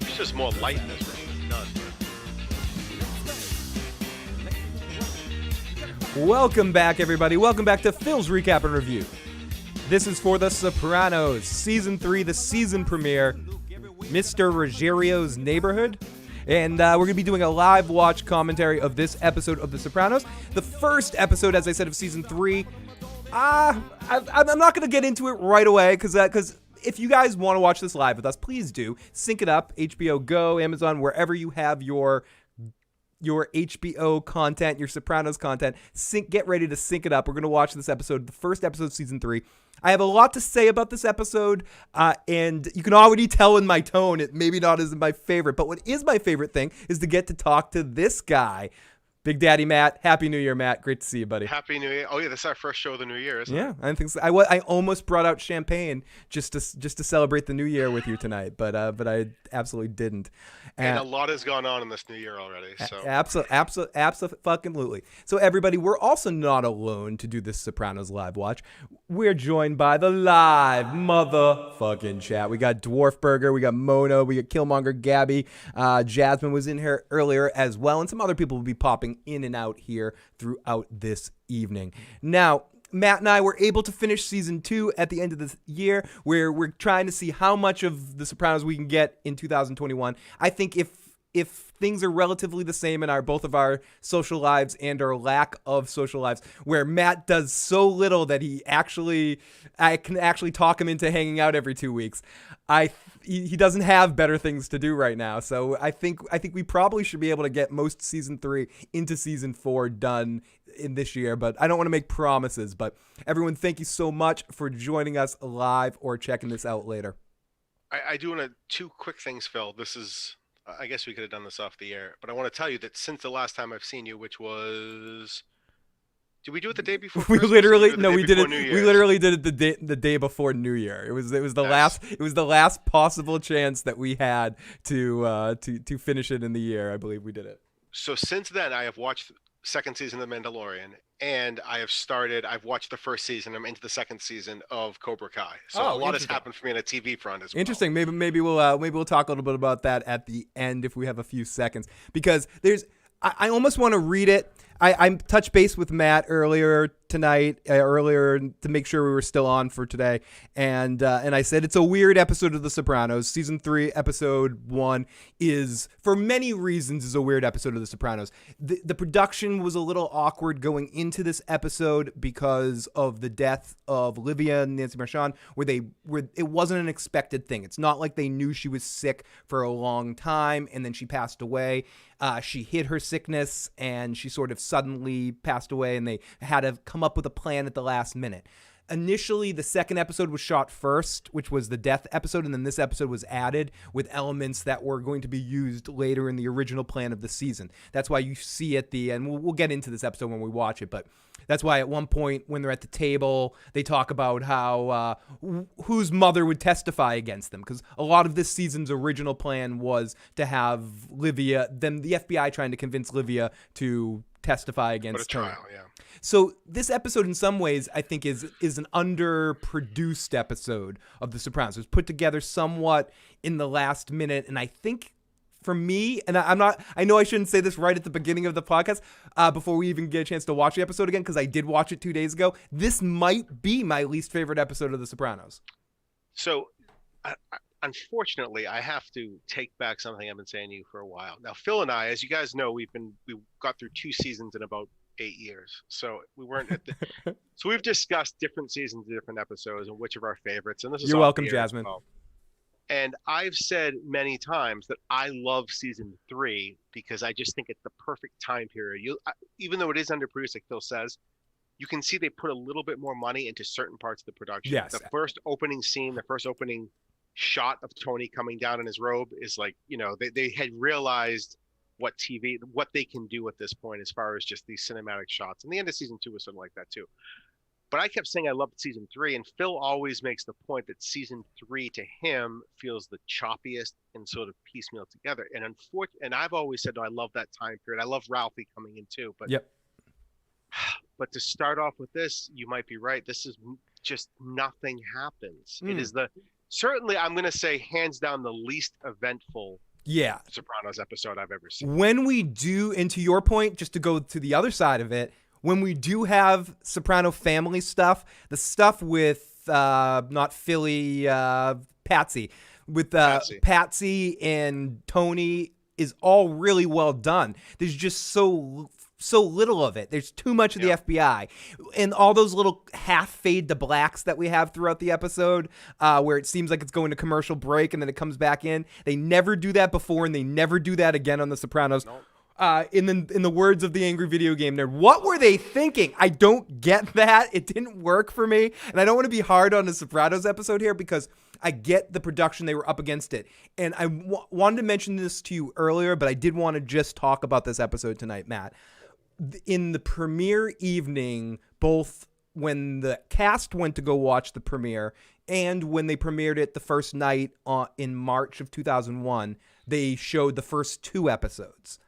There's just more light in this room. It's done. Welcome back, everybody. Welcome back to Phil's Recap and Review. This is for The Sopranos, Season 3, the season premiere, Mr. Ruggerio's Neighborhood. And we're going to be doing a live watch commentary of this episode of The Sopranos. The first episode, as I said, of Season 3. I'm not going to get into it right away, because if you guys want to watch this live with us, please do. Sync it up, HBO Go, Amazon, wherever you have your HBO content, your Sopranos content. Get ready to sync it up. We're going to watch this episode, the first episode of Season 3. I have a lot to say about this episode, and you can already tell in my tone it maybe not isn't my favorite, but what is my favorite thing is to get to talk to this guy, Big Daddy Matt. Happy New Year, Matt. Great to see you, buddy. Happy New Year. Oh, yeah, this is our first show of the New Year, isn't it? Yeah, I think so. I almost brought out champagne just to celebrate the New Year with you tonight, but I absolutely didn't. And a lot has gone on in this new year already. So Absolutely. So everybody, we're also not alone to do this Sopranos live watch. We're joined by the live motherfucking chat. We got Dwarf Burger, we got Mono, we got Killmonger, Gabby, Jasmine was in here earlier as well, and some other people will be popping in and out here throughout this evening. Now, Matt and I were able to finish season 2 at the end of this year, where we're trying to see how much of The Sopranos we can get in 2021. I think if things are relatively the same in both of our social lives and our lack of social lives, where Matt does so little that I can actually talk him into hanging out every 2 weeks. He doesn't have better things to do right now, so I think we probably should be able to get most season 3 into season 4 done in this year, but I don't want to make promises. But everyone, thank you so much for joining us live or checking this out later. I do want to two quick things, Phil. This is, I guess we could have done this off the air, but I want to tell you that since the last time I've seen you, which was, did we do it the day before we Christmas, literally or the no day we did before it New we Year's? literally did it the day before New Year. It was the last possible chance that we had to finish it in the year. I believe we did it. So since then, I have watched second season of The Mandalorian, and I've watched the first season. I'm into the second season of Cobra Kai. So a lot has happened for me on a TV front as well. Interesting. Maybe we'll talk a little bit about that at the end if we have a few seconds, because I almost want to read it. I touched base with Matt earlier to make sure we were still on for today, and I said it's a weird episode of The Sopranos. Season 3, episode 1 is, for many reasons, is a weird episode of The Sopranos. The production was a little awkward going into this episode because of the death of Livia and Nancy Marchand, where it wasn't an expected thing. It's not like they knew she was sick for a long time and then she passed away. She hid her sickness and she sort of suddenly passed away, and they had to come up with a plan at the last minute. Initially, the second episode was shot first, which was the death episode, and then this episode was added with elements that were going to be used later in the original plan of the season. That's why you see at the end, we'll get into this episode when we watch it, but that's why at one point when they're at the table, they talk about how whose mother would testify against them, because a lot of this season's original plan was to have the FBI trying to convince Livia to testify against Tony. Trial, yeah. So this episode, in some ways, I think is an underproduced episode of The Sopranos. It was put together somewhat in the last minute, and I think for me, and I know I shouldn't say this right at the beginning of the podcast, before we even get a chance to watch the episode again, because I did watch it 2 days ago. This might be my least favorite episode of The Sopranos. So, unfortunately, I have to take back something I've been saying to you for a while. Now, Phil and I, as you guys know, we got through 2 seasons in about 8 years. So we weren't at the. So we've discussed different seasons, different episodes, and which of our favorites. And this is You're welcome, Jasmine. Well. And I've said many times that I love season 3 because I just think it's the perfect time period. Even though it is underproduced, like Phil says, you can see they put a little bit more money into certain parts of the production. Yes. The first opening scene, the first opening shot of Tony coming down in his robe is like, they had realized what they can do at this point as far as just these cinematic shots. And the end of season 2 was something like that too. But I kept saying I loved season 3, and Phil always makes the point that season 3 to him feels the choppiest and sort of piecemeal together. And I've always said, no, I love that time period. I love Ralphie coming in too. But Yep. But to start off with this, you might be right. This is just nothing happens. It is certainly I'm going to say hands down the least eventful Yeah. Sopranos episode I've ever seen. When we do, and to your point, just to go to the other side of it, when we do have Soprano family stuff, the stuff with not Philly, Patsy, with Patsy and Tony is all really well done. There's just so little of it. There's too much of the FBI. And all those little half fade to blacks that we have throughout the episode, where it seems like it's going to commercial break and then it comes back in. They never do that before, and they never do that again on The Sopranos. Nope. In the words of the angry video game nerd, what were they thinking? I don't get that. It didn't work for me. And I don't want to be hard on the Sopranos episode here because I get the production. They were up against it. And I wanted to mention this to you earlier, but I did want to just talk about this episode tonight, Matt. In the premiere evening, both when the cast went to go watch the premiere and when they premiered it the first night in March of 2001, they showed the first 2 episodes.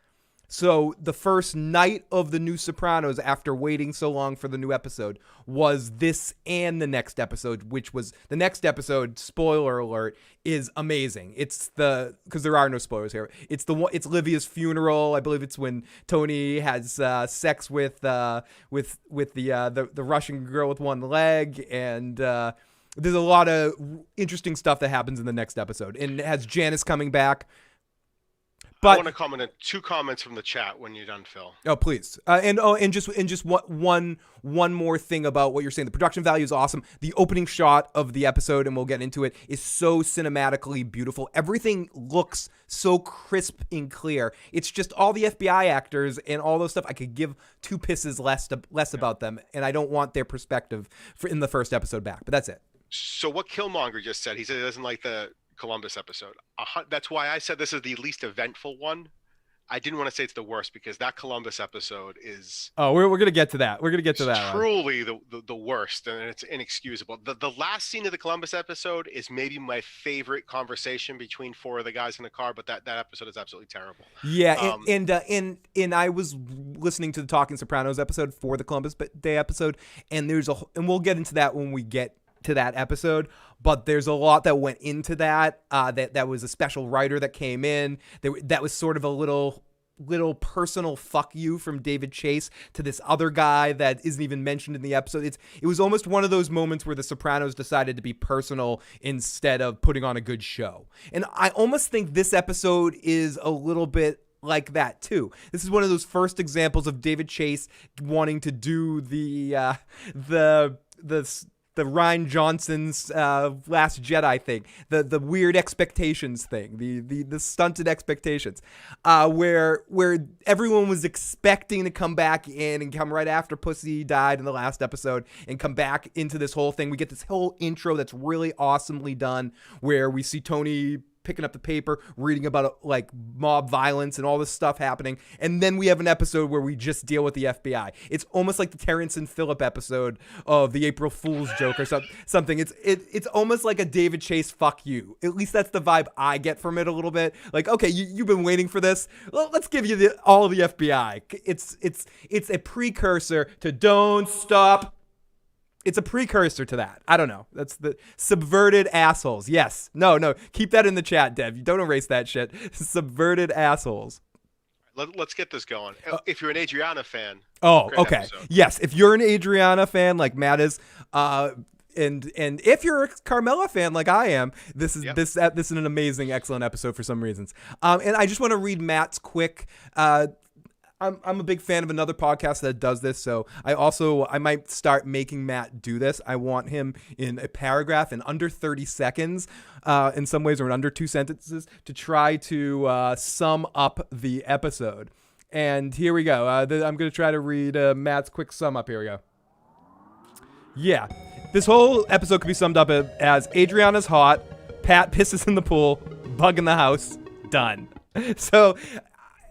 So the first night of the new Sopranos, after waiting so long for the new episode, was this and the next episode, which was the next episode. Spoiler alert, is amazing. It's because there are no spoilers here. It's Livia's funeral. I believe it's when Tony has sex with the Russian girl with one leg, and there's a lot of interesting stuff that happens in the next episode, and it has Janice coming back. But, I want to comment on 2 comments from the chat when you're done, Phil. Oh, please. And just one more thing about what you're saying. The production value is awesome. The opening shot of the episode, and we'll get into it, is so cinematically beautiful. Everything looks so crisp and clear. It's just all the FBI actors and all those stuff. I could give 2 pisses less about them, and I don't want their perspective in the first episode back. But that's it. So what Killmonger just said, he said he doesn't like the Columbus episode. That's why I said this is the least eventful one. I didn't want to say it's the worst because that Columbus episode is... Oh, we're going to get to that. We're going to get to that. Truly the worst, and it's inexcusable. The last scene of the Columbus episode is maybe my favorite conversation between 4 of the guys in the car, but that episode is absolutely terrible. Yeah, and I was listening to the Talking Sopranos episode for the Columbus Day episode, and and we'll get into that when we get to that episode, but there's a lot that went into that. That was a special writer that came in. That was sort of a little personal fuck you from David Chase to this other guy that isn't even mentioned in the episode. It was almost one of those moments where the Sopranos decided to be personal instead of putting on a good show. And I almost think this episode is a little bit like that too. This is one of those first examples of David Chase wanting to do the Rian Johnson's Last Jedi thing, the weird expectations thing, the stunted expectations, where everyone was expecting to come back in and come right after Pussy died in the last episode and come back into this whole thing. We get this whole intro that's really awesomely done, where we see Tony picking up the paper, reading about like mob violence and all this stuff happening. And then we have an episode where we just deal with the FBI. It's almost like the Terrence and Phillip episode of the April Fool's joke or something. It's almost like a David Chase fuck you. At least that's the vibe I get from it a little bit. Like, okay, you've been waiting for this. Well, let's give you all of the FBI. It's a precursor to Don't Stop. It's a precursor to that. I don't know. That's the subverted assholes. Yes. No. Keep that in the chat, Dev. You don't erase that shit. Subverted assholes. Let's get this going. If you're an Adriana fan. Oh, okay. Episode. Yes. If you're an Adriana fan like Matt is, and if you're a Carmela fan like I am, this is an amazing, excellent episode for some reasons. And I just want to read Matt's quick. I'm a big fan of another podcast that does this, so I might start making Matt do this. I want him in a paragraph in under 30 seconds, in some ways, or in under 2 sentences, to try to sum up the episode. And here we go. I'm going to try to read Matt's quick sum up. Here we go. Yeah. This whole episode could be summed up as Adriana's hot, Pat pisses in the pool, bug in the house, done. So...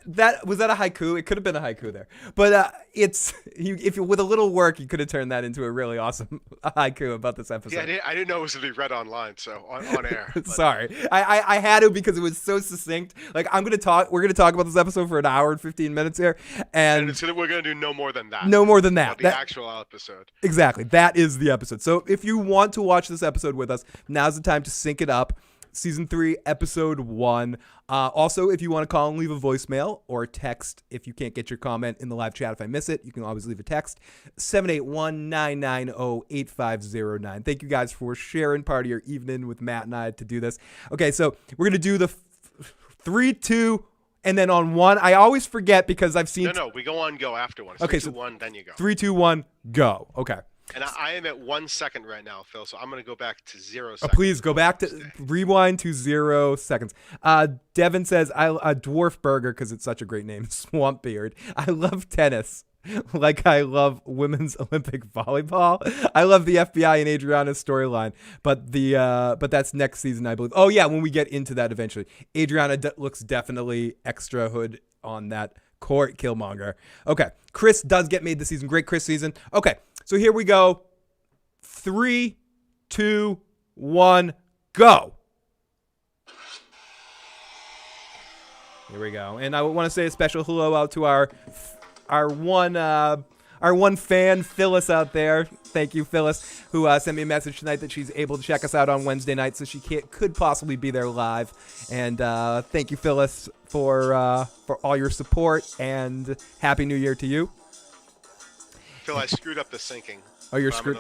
That was that a haiku? It could have been a haiku there, but it's if you with a little work, you could have turned that into a really awesome haiku about this episode. Yeah, I didn't know it was gonna be read online, so on air. Sorry, I had to because it was so succinct. Like we're gonna talk about this episode for an hour and 15 minutes here, and we're gonna do no more than that. No more than that. The actual episode. Exactly, that is the episode. So if you want to watch this episode with us, now's the time to sync it up. Season 3, episode 1. Also, if you want to call and leave a voicemail or text, if you can't get your comment in the live chat, if I miss it, you can always leave a text. 781-990-8509. Thank you guys for sharing part of your evening with Matt and I to do this. Okay, so we're going to do the 3, 2, and then on 1. I always forget because I've seen... No, we go on go after 1. 3, okay, 2, so 1, then you go. 3, 2, 1, go. Okay. And I am at 1 second right now, Phil, so I'm going to go back to 0 seconds. Please go back to rewind to 0 seconds. Devin says, a dwarf burger because it's such a great name, Swamp Beard. I love tennis like I love women's Olympic volleyball. I love the FBI and Adriana's storyline, but that's next season, I believe. Oh, yeah, when we get into that eventually. Adriana looks definitely extra hood on that court, Killmonger. Okay, Chris does get made this season. Great Chris season. Okay. So here we go. 3, 2, 1, go. Here we go. And I want to say a special hello out to our one fan, Phyllis, out there. Thank you, Phyllis, who sent me a message tonight that she's able to check us out on Wednesday night, so she could possibly be there live. And thank you, Phyllis, for all your support, and Happy New Year to you. Phil, I screwed up the syncing. Oh, you're screwed.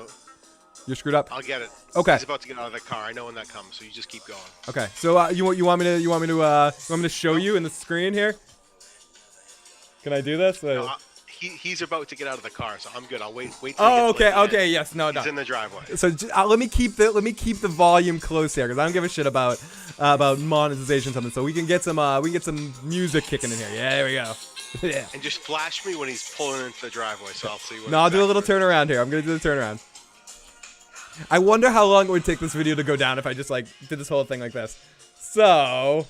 You're screwed up. I'll get it. Okay. He's about to get out of the car. I know when that comes, so you just keep going. Okay. So you want me to show you in the screen here? Can I do this? No, he's about to get out of the car, so I'm good. I'll wait. Oh, okay. Okay. Yes. No. He's in the driveway. So let me keep the volume close here because I don't give a shit about monetization or something. So we can get some music kicking in here. Yeah. There we go. Yeah. And just flash me when he's pulling into the driveway, so I'll see what. No, I'll do a little turnaround here. I'm gonna do the turnaround. I wonder how long it would take this video to go down if I just like did this whole thing like this. So,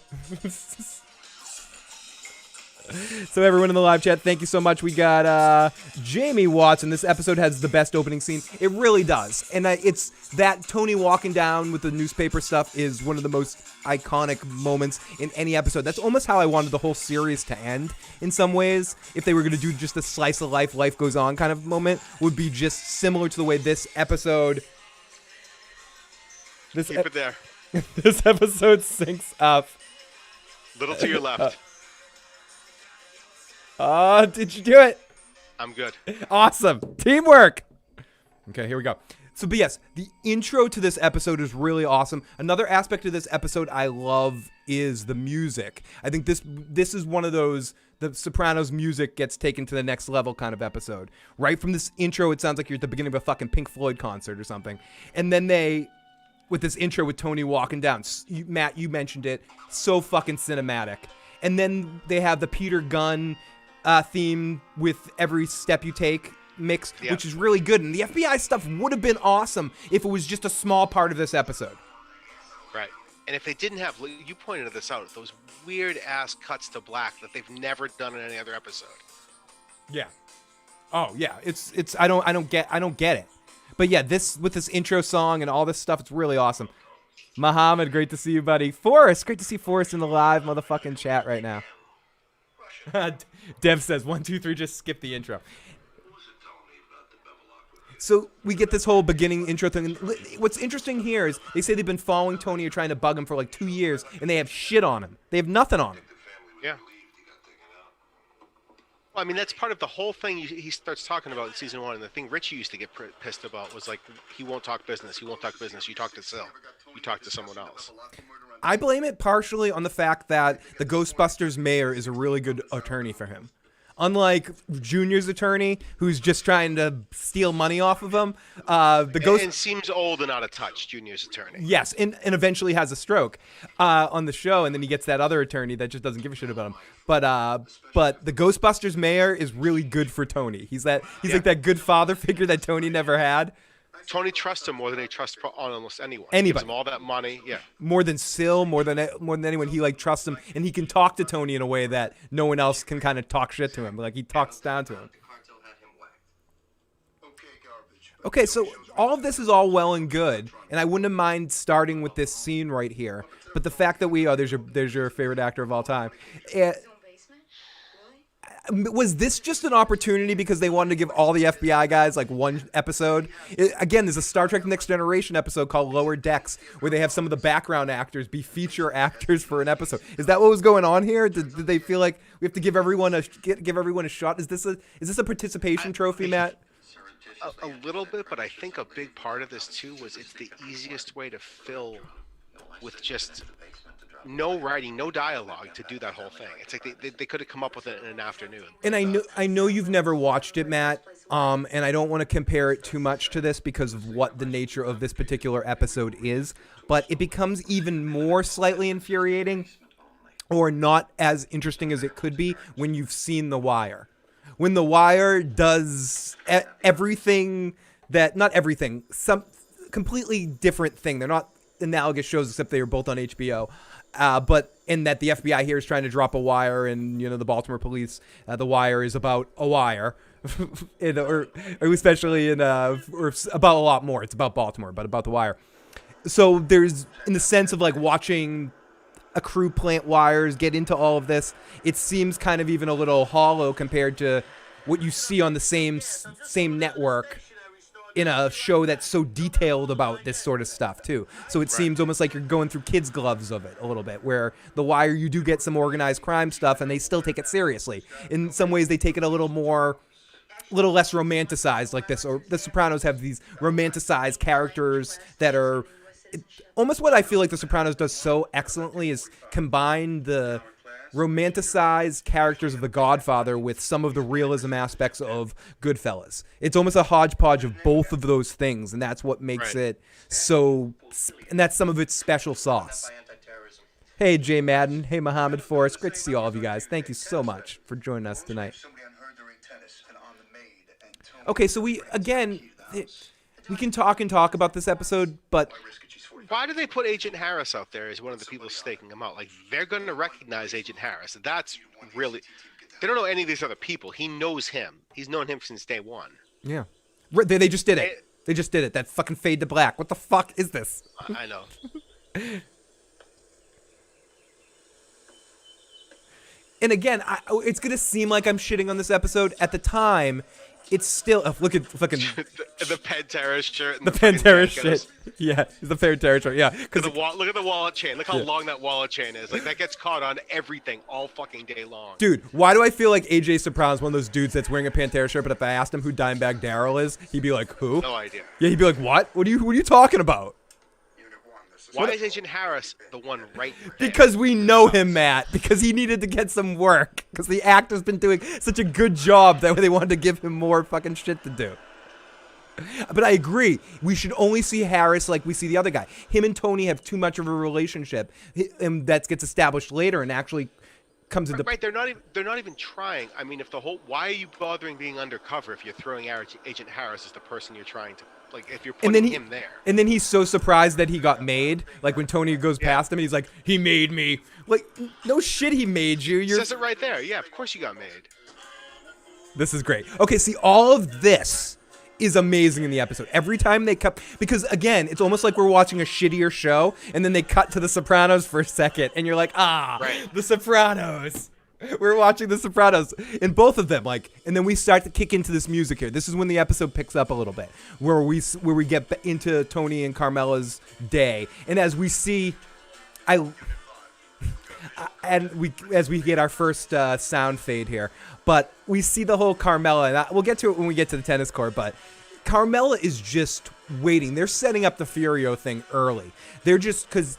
so everyone in the live chat, thank you so much. We got Jamie Watson. This episode has the best opening scene. It really does, and it's that Tony walking down with the newspaper stuff is one of the most iconic moments in any episode. That's almost how I wanted the whole series to end in some ways. If they were going to do just a slice of life goes on kind of moment, would be just similar to the way this episode. Keep it there. This episode syncs up. Little to your left. Oh, did you do it? I'm good. Awesome. Teamwork. Okay, here we go. So, but yes, the intro to this episode is really awesome. Another aspect of this episode I love is the music. I think this is one of those, the Sopranos music gets taken to the next level kind of episode. Right from this intro, it sounds like you're at the beginning of a fucking Pink Floyd concert or something. And then with this intro with Tony walking down, Matt, you mentioned it, so fucking cinematic. And then they have the Peter Gunn theme with Every Step You Take mix, yep, which is really good. And the FBI stuff would have been awesome if it was just a small part of this episode. Right. And if they didn't have, you pointed this out, those weird ass cuts to black that they've never done in any other episode. Yeah. Oh yeah. It's I don't get it. But yeah, with this intro song and all this stuff, it's really awesome. Muhammad, great to see you, buddy. Forrest, great to see Forrest in the live motherfucking chat right now. Dev says 1, 2, 3, just skip the intro. So we get this whole beginning intro thing. And what's interesting here is they say they've been following Tony or trying to bug him for like 2 years, and they have shit on him. They have nothing on him. Yeah. Well, I mean, that's part of the whole thing he starts talking about in season 1. And the thing Richie used to get pissed about was like, he won't talk business. He won't talk business. You talk to Sil. You talk to someone else. I blame it partially on the fact that the Ghostbusters mayor is a really good attorney for him. Unlike Junior's attorney, who's just trying to steal money off of him, and seems old and out of touch. Junior's attorney. Yes, and eventually has a stroke on the show, and then he gets that other attorney that just doesn't give a shit about him. But the Ghostbusters mayor is really good for Tony. He's like that good father figure that Tony never had. Tony trusts him more than he trusts almost anyone. Anybody. He gives him all that money. Yeah. More than Syl, more than anyone. He like trusts him, and he can talk to Tony in a way that no one else can kind of talk shit to him. Like he talks down to him. Okay, so all of this is all well and good, and I wouldn't mind starting with this scene right here. But the fact that there's your favorite actor of all time. Was this just an opportunity because they wanted to give all the FBI guys like one episode? Again, there's a Star Trek Next Generation episode called Lower Decks where they have some of the background actors be feature actors for an episode. Is that what was going on here? Did they feel like we have to give everyone a shot? Is this a participation trophy, Matt? A little bit, but I think a big part of this too was it's the easiest way to fill with just no writing, no dialogue to do that whole thing. It's like they could have come up with it in an afternoon. And I know you've never watched it, Matt, and I don't want to compare it too much to this because of what the nature of this particular episode is, but it becomes even more slightly infuriating or not as interesting as it could be when you've seen The Wire. When The Wire does everything that, not everything, some completely different thing. They're not analogous shows except they are both on HBO. But in that the FBI here is trying to drop a wire, and the Baltimore police, The Wire is about a wire, or especially or about a lot more. It's about Baltimore, but about The Wire. So there's, in the sense of like watching a crew plant wires, get into all of this, it seems kind of even a little hollow compared to what you see on the same network in a show that's so detailed about this sort of stuff too. So it seems almost like you're going through kids' gloves of it a little bit, where The Wire, you do get some organized crime stuff and they still take it seriously. In some ways they take it a little less romanticized like this, or The Sopranos have these romanticized characters that are almost what I feel like The Sopranos does so excellently is combine the romanticized characters of The Godfather with some of the realism aspects of Goodfellas. It's almost a hodgepodge of both of those things, and that's what makes it so, and that's some of its special sauce. Hey, Jay Madden. Hey, Muhammad Forrest. Great to see all of you guys. Thank you so much for joining us tonight. Okay, so we can talk about this episode, but why do they put Agent Harris out there as one of the people staking him out? Like, they're going to recognize Agent Harris. That's really... They don't know any of these other people. He knows him. He's known him since day one. Yeah. They just did it. They just did it. That fucking fade to black. What the fuck is this? I know. And again, it's going to seem like I'm shitting on this episode. At the time... It's still look at fucking the Pantera shirt. And the Pantera shit. Yeah, the Pantera shirt. Yeah, because look at the wallet chain. Look how long that wallet chain is. Like that gets caught on everything all fucking day long. Dude, why do I feel like AJ Soprano is one of those dudes that's wearing a Pantera shirt? But if I asked him who Dimebag Darrell is, he'd be like, "Who?" No idea. Yeah, he'd be like, "What? What are you talking about?" Why is Agent Harris the one right there? Because we know him, Matt. Because he needed to get some work. Because the actor's been doing such a good job that they wanted to give him more fucking shit to do. But I agree. We should only see Harris like we see the other guy. Him and Tony have too much of a relationship, and that gets established later and actually comes into... Right, they're not even trying. I mean, why are you bothering being undercover if you're throwing Agent Harris as the person you're trying to... Like, if you're putting him there. And then he's so surprised that he got made. Like, when Tony goes past him, he's like, he made me. Like, no shit he made you. It says it right there. Yeah, of course you got made. This is great. Okay, see, all of this is amazing in the episode. Every time they cut... Because, again, it's almost like we're watching a shittier show, and then they cut to The Sopranos for a second, and you're like, The Sopranos. We're watching The Sopranos in both of them, and then we start to kick into this music here. This is when the episode picks up a little bit, where we get into Tony and Carmela's day, and as we see, as we get our first sound fade here, but we see the whole Carmela, and we'll get to it when we get to the tennis court, but Carmela is just waiting. They're setting up the Furio thing early. They're just because.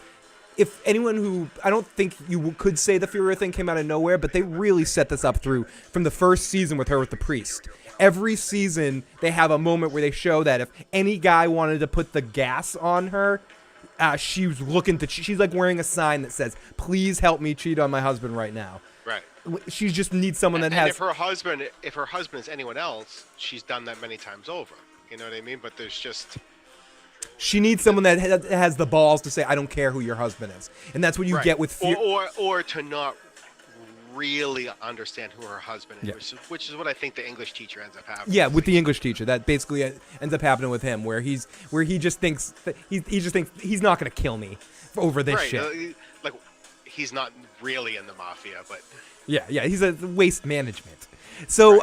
If anyone who, I don't think you could say the Furio thing came out of nowhere, but they really set this up from the first season with her with the priest. Every season, they have a moment where they show that if any guy wanted to put the gas on her, she's like wearing a sign that says, please help me cheat on my husband right now. Right. She just needs someone that has... if her husband is anyone else, she's done that many times over. You know what I mean? But there's just... She needs someone that has the balls to say, I don't care who your husband is. And that's what you get with or to not really understand who her husband is, which is what I think the English teacher ends up having. Yeah, with the English teacher, that basically ends up happening with him, where he just thinks he's not going to kill me over this shit. Like he's not really in the mafia, but yeah, he's a waste management. So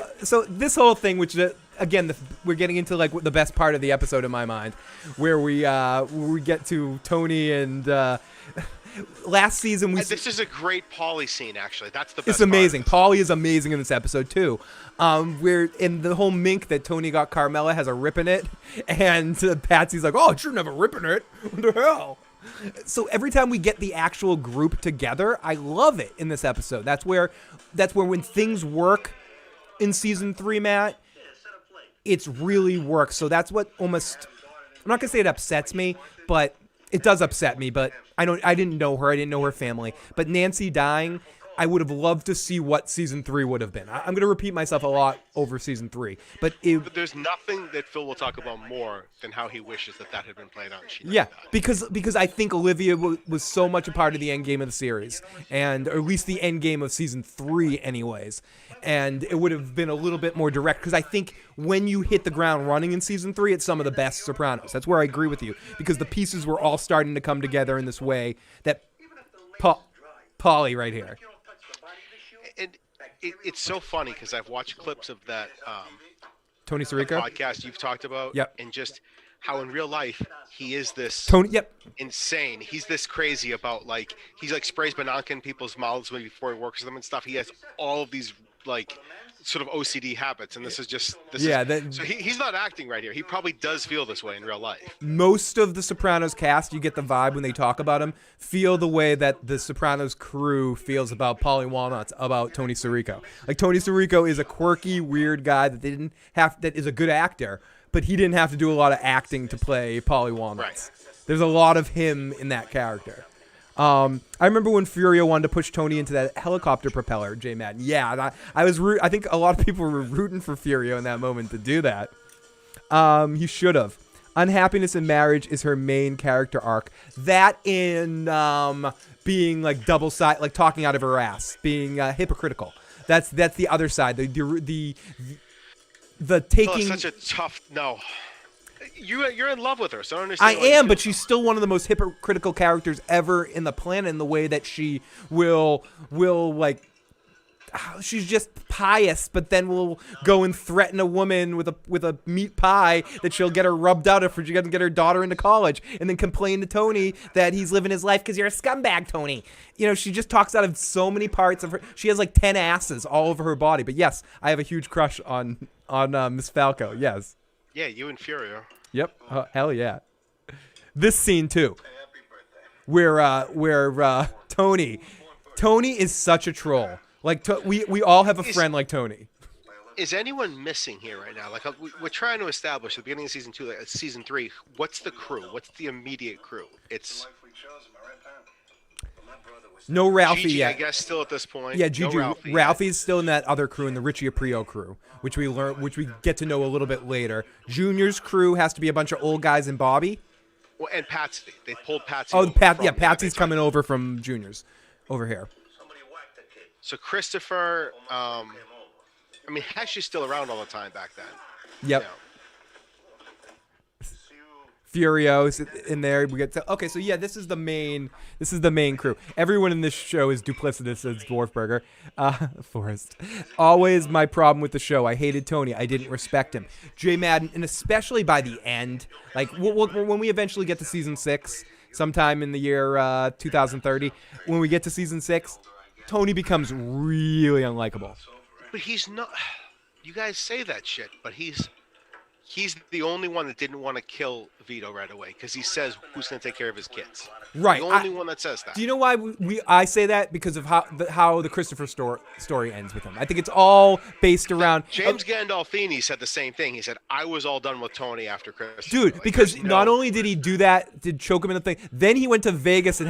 this whole thing, which again, we're getting into like the best part of the episode in my mind, where we get to Tony and last season this is a great Paulie scene, actually. That's the best. It's amazing. Paulie is amazing in this episode too. Where in the whole mink that Tony got Carmela has a rip in it, and Patsy's like, "Oh, it shouldn't have a rip in it. What the hell?" So every time we get the actual group together, I love it in this episode. That's where when things work in season 3, Matt, it's really works. So that's what almost, I'm not gonna say it upsets me, but it does upset me. But I didn't know her. I didn't know her family. But Nancy dying, I would have loved to see what season 3 would have been. I'm going to repeat myself a lot over season 3. But there's nothing that Phil will talk about more than how he wishes that had been played out. Because I think Livia was so much a part of the end game of the series, or at least the end game of season 3 anyways. And it would have been a little bit more direct, because I think when you hit the ground running in season 3, it's some of the best Sopranos. That's where I agree with you, because the pieces were all starting to come together in this way that Paulie right here. It's so funny because I've watched clips of that Tony Sirico podcast you've talked about, and just how in real life he is this insane. He's this crazy about he's sprays Bananka in people's mouths before he works with them and stuff. He has all of these sort of OCD habits, and this is so he's not acting right here. He probably does feel this way in real life. Most of the Sopranos cast, you get the vibe when they talk about him, feel the way that the Sopranos crew feels about Paulie Walnuts, about Tony Sirico. Like, Tony Sirico is a quirky, weird guy that is a good actor, but he didn't have to do a lot of acting to play Paulie Walnuts. Right. There's a lot of him in that character. I remember when Furio wanted to push Tony into that helicopter propeller, J. Madden. Yeah, I think a lot of people were rooting for Furio in that moment to do that. He should have. Unhappiness in marriage is her main character arc. That in being double-sided, talking out of her ass, being hypocritical. That's the other side. The taking. Such a tough no. You're in love with her, so I don't understand. I am, but she's still one of the most hypocritical characters ever in the planet, in the way that she will she's just pious, but then will go and threaten a woman with a meat pie that she'll get her rubbed out if she doesn't get her daughter into college, and then complain to Tony that he's living his life because you're a scumbag, Tony. She just talks out of so many parts of her. She has 10 asses all over her body. But yes, I have a huge crush on Miss Falco. Yes. Yeah, you and Furio. Yep. Hell yeah. This scene too, where Tony is such a troll. We all have a friend like Tony. Is anyone missing here right now? We're trying to establish at the beginning of season 2, season 3. What's the crew? What's the immediate crew? It's no Ralphie Gigi, yet. I guess still at this point. Yeah, Gigi. No Ralphie's still in that other crew, in the Richie Aprio crew, which we get to know a little bit later. Junior's crew has to be a bunch of old guys and Bobby. Well, and Patsy. They pulled Patsy. Oh, Patsy's coming over from Junior's over here. So Christopher, Hesh is still around all the time back then. Yep. Furio's in there. We get so yeah, this is the main crew. Everyone in this show is duplicitous as Dwarfburger. Forrest. Always my problem with the show. I hated Tony. I didn't respect him. J. Madden, and especially by the end, when we eventually get to season 6, sometime in the year 2030, when we get to season 6, Tony becomes really unlikable. But he's not. You guys say that shit, but he's the only one that didn't want to kill Vito right away, because he says who's going to take care of his kids. Right. The only one that says that. Do you know why I say that? Because of how the Christopher story ends with him. I think it's all based around. James Gandolfini said the same thing. He said, I was all done with Tony after Christopher. Dude, because not only did he do that, did choke him in the thing, then he went to Vegas and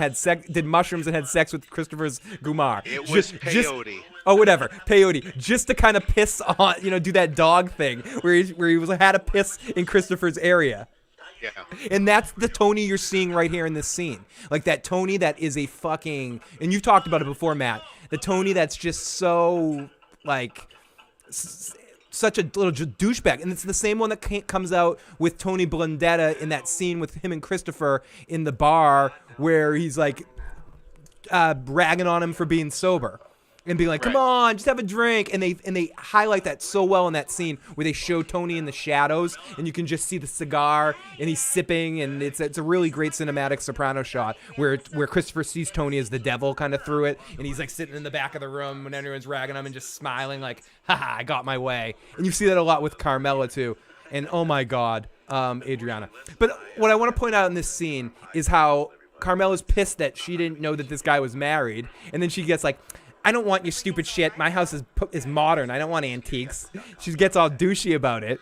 did mushrooms and had sex with Christopher's Gumar. It was peyote. Whatever, peyote, just to kind of piss on, do that dog thing where he had a piss in Christopher's area. Yeah. And that's the Tony you're seeing right here in this scene. Like that Tony that is a fucking, and you've talked about it before, Matt. The Tony that's just so like such a little douchebag, and it's the same one that comes out with Tony Blundetta in that scene with him and Christopher in the bar where he's like ragging on him for being sober. And being like, come on, just have a drink. And they highlight that so well in that scene where they show Tony in the shadows and you can just see the cigar and he's sipping, and it's a really great cinematic Soprano shot where Christopher sees Tony as the devil kind of through it, and he's like sitting in the back of the room when everyone's ragging him and just smiling like, haha, I got my way. And you see that a lot with Carmela too. And oh my God, Adriana. But what I want to point out in this scene is how Carmela's pissed that she didn't know that this guy was married, and then she gets like, I don't want your stupid shit. My house is modern. I don't want antiques. She gets all douchey about it.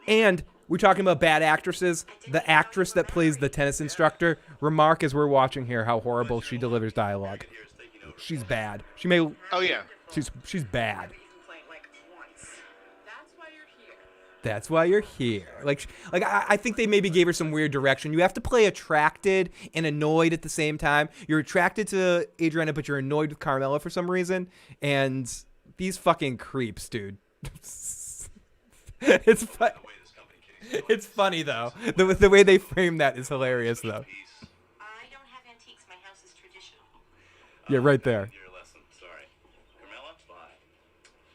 And we're talking about bad actresses. The actress that plays the tennis instructor, remark as we're watching here how horrible she delivers dialogue. She's bad. She may. Oh yeah. She's bad. That's why you're here. Like I think they maybe gave her some weird direction. You have to play attracted and annoyed at the same time. You're attracted to Adriana, but you're annoyed with Carmela for some reason. And these fucking creeps, dude. It's funny though. The way they frame that is hilarious though. I don't have antiques. My house is traditional. Yeah, right there.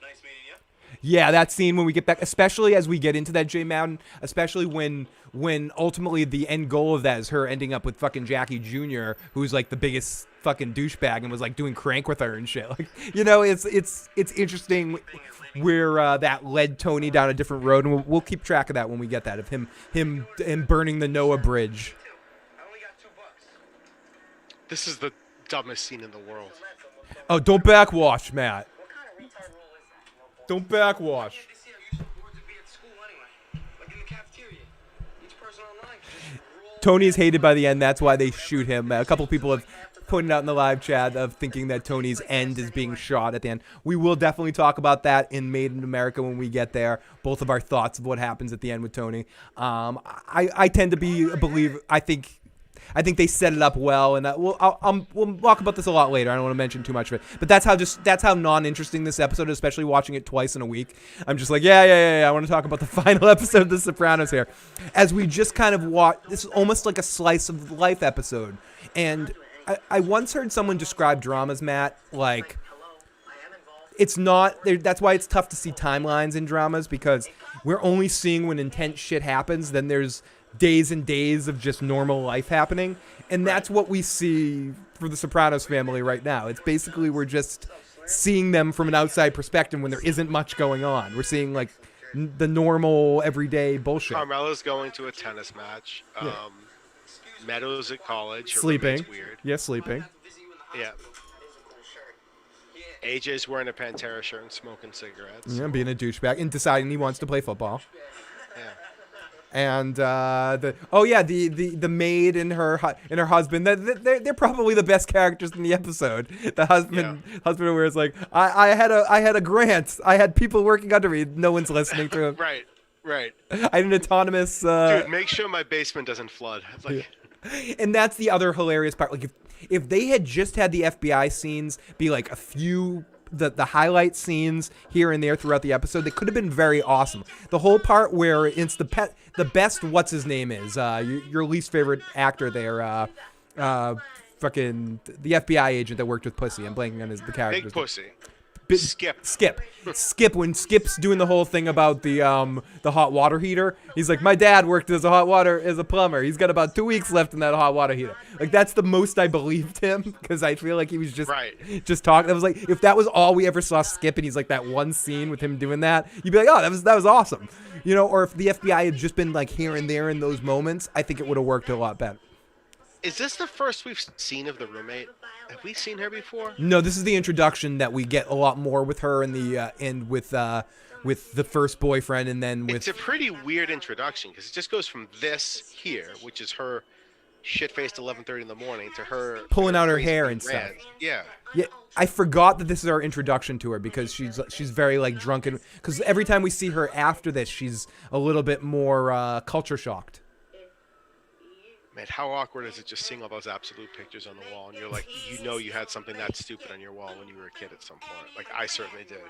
Nice meeting you. Yeah, that scene when we get back, especially as we get into that J Mountain, especially when ultimately the end goal of that is her ending up with fucking Jackie Jr., who's like the biggest fucking douchebag and was like doing crank with her and shit. Like, you know, it's interesting where that led Tony down a different road, and we'll keep track of that when we get that, of him burning the Noah Bridge. This is the dumbest scene in the world. Oh, don't backwash, Matt. Don't backwash. Tony is hated by the end. That's why they shoot him. A couple people have pointed out in the live chat of thinking that Tony's end is being shot at the end. We will definitely talk about that in Made in America when we get there. Both of our thoughts of what happens at the end with Tony. I tend to be a believer. I think they set it up well, and we'll talk about this a lot later. I don't want to mention too much of it, but that's how non-interesting this episode is, especially watching it twice in a week. I'm just like, yeah. I want to talk about the final episode of The Sopranos here, as we just kind of watch. This is almost like a slice of life episode, and I once heard someone describe dramas, Matt, like it's not. That's why it's tough to see timelines in dramas, because we're only seeing when intense shit happens. Then there's days and days of just normal life happening, and that's what we see for the Sopranos family right now. It's basically we're just seeing them from an outside perspective when there isn't much going on. We're seeing like the normal everyday bullshit. Carmela's going to a tennis match. Yeah. Meadows at college. Her Sleeping. roommate's weird. Yeah, sleeping. Yeah. AJ's wearing a Pantera shirt and smoking cigarettes. Yeah, being a douchebag and deciding he wants to play football. Yeah. And the maid and her husband, they're probably the best characters in the episode. The husband where it's like, I had a grant, I had people working under me, no one's listening to him. Right. I had an autonomous. Dude, make sure my basement doesn't flood. Like, and that's the other hilarious part. Like if they had just had the FBI scenes be like a few. The highlight scenes here and there throughout the episode, they could have been very awesome. The whole part where it's the best what's his name is your least favorite actor there, fucking the FBI agent that worked with Pussy. I'm blanking on the character. Big Pussy. Skip. When Skip's doing the whole thing about the hot water heater, he's like, my dad worked as a plumber. He's got about 2 weeks left in that hot water heater. Like that's the most I believed him, because I feel like he was just talking. That was like, if that was all we ever saw Skip, and he's like that one scene with him doing that, you'd be like, oh, that was awesome, you know. Or if the FBI had just been like here and there in those moments, I think it would have worked a lot better. Is this the first we've seen of the roommate? Have we seen her before? No, this is the introduction that we get a lot more with her in the end with the first boyfriend, and then with. It's a pretty weird introduction, because it just goes from this here, which is her shit-faced 11:30 in the morning, to her pulling out her hair and stuff. Yeah. Yeah, I forgot that this is our introduction to her, because she's very like drunken. Because every time we see her after this, she's a little bit more culture shocked. Man, how awkward is it just seeing all those absolute pictures on the wall, and you're like, you had something that stupid on your wall when you were a kid at some point. Like I certainly did.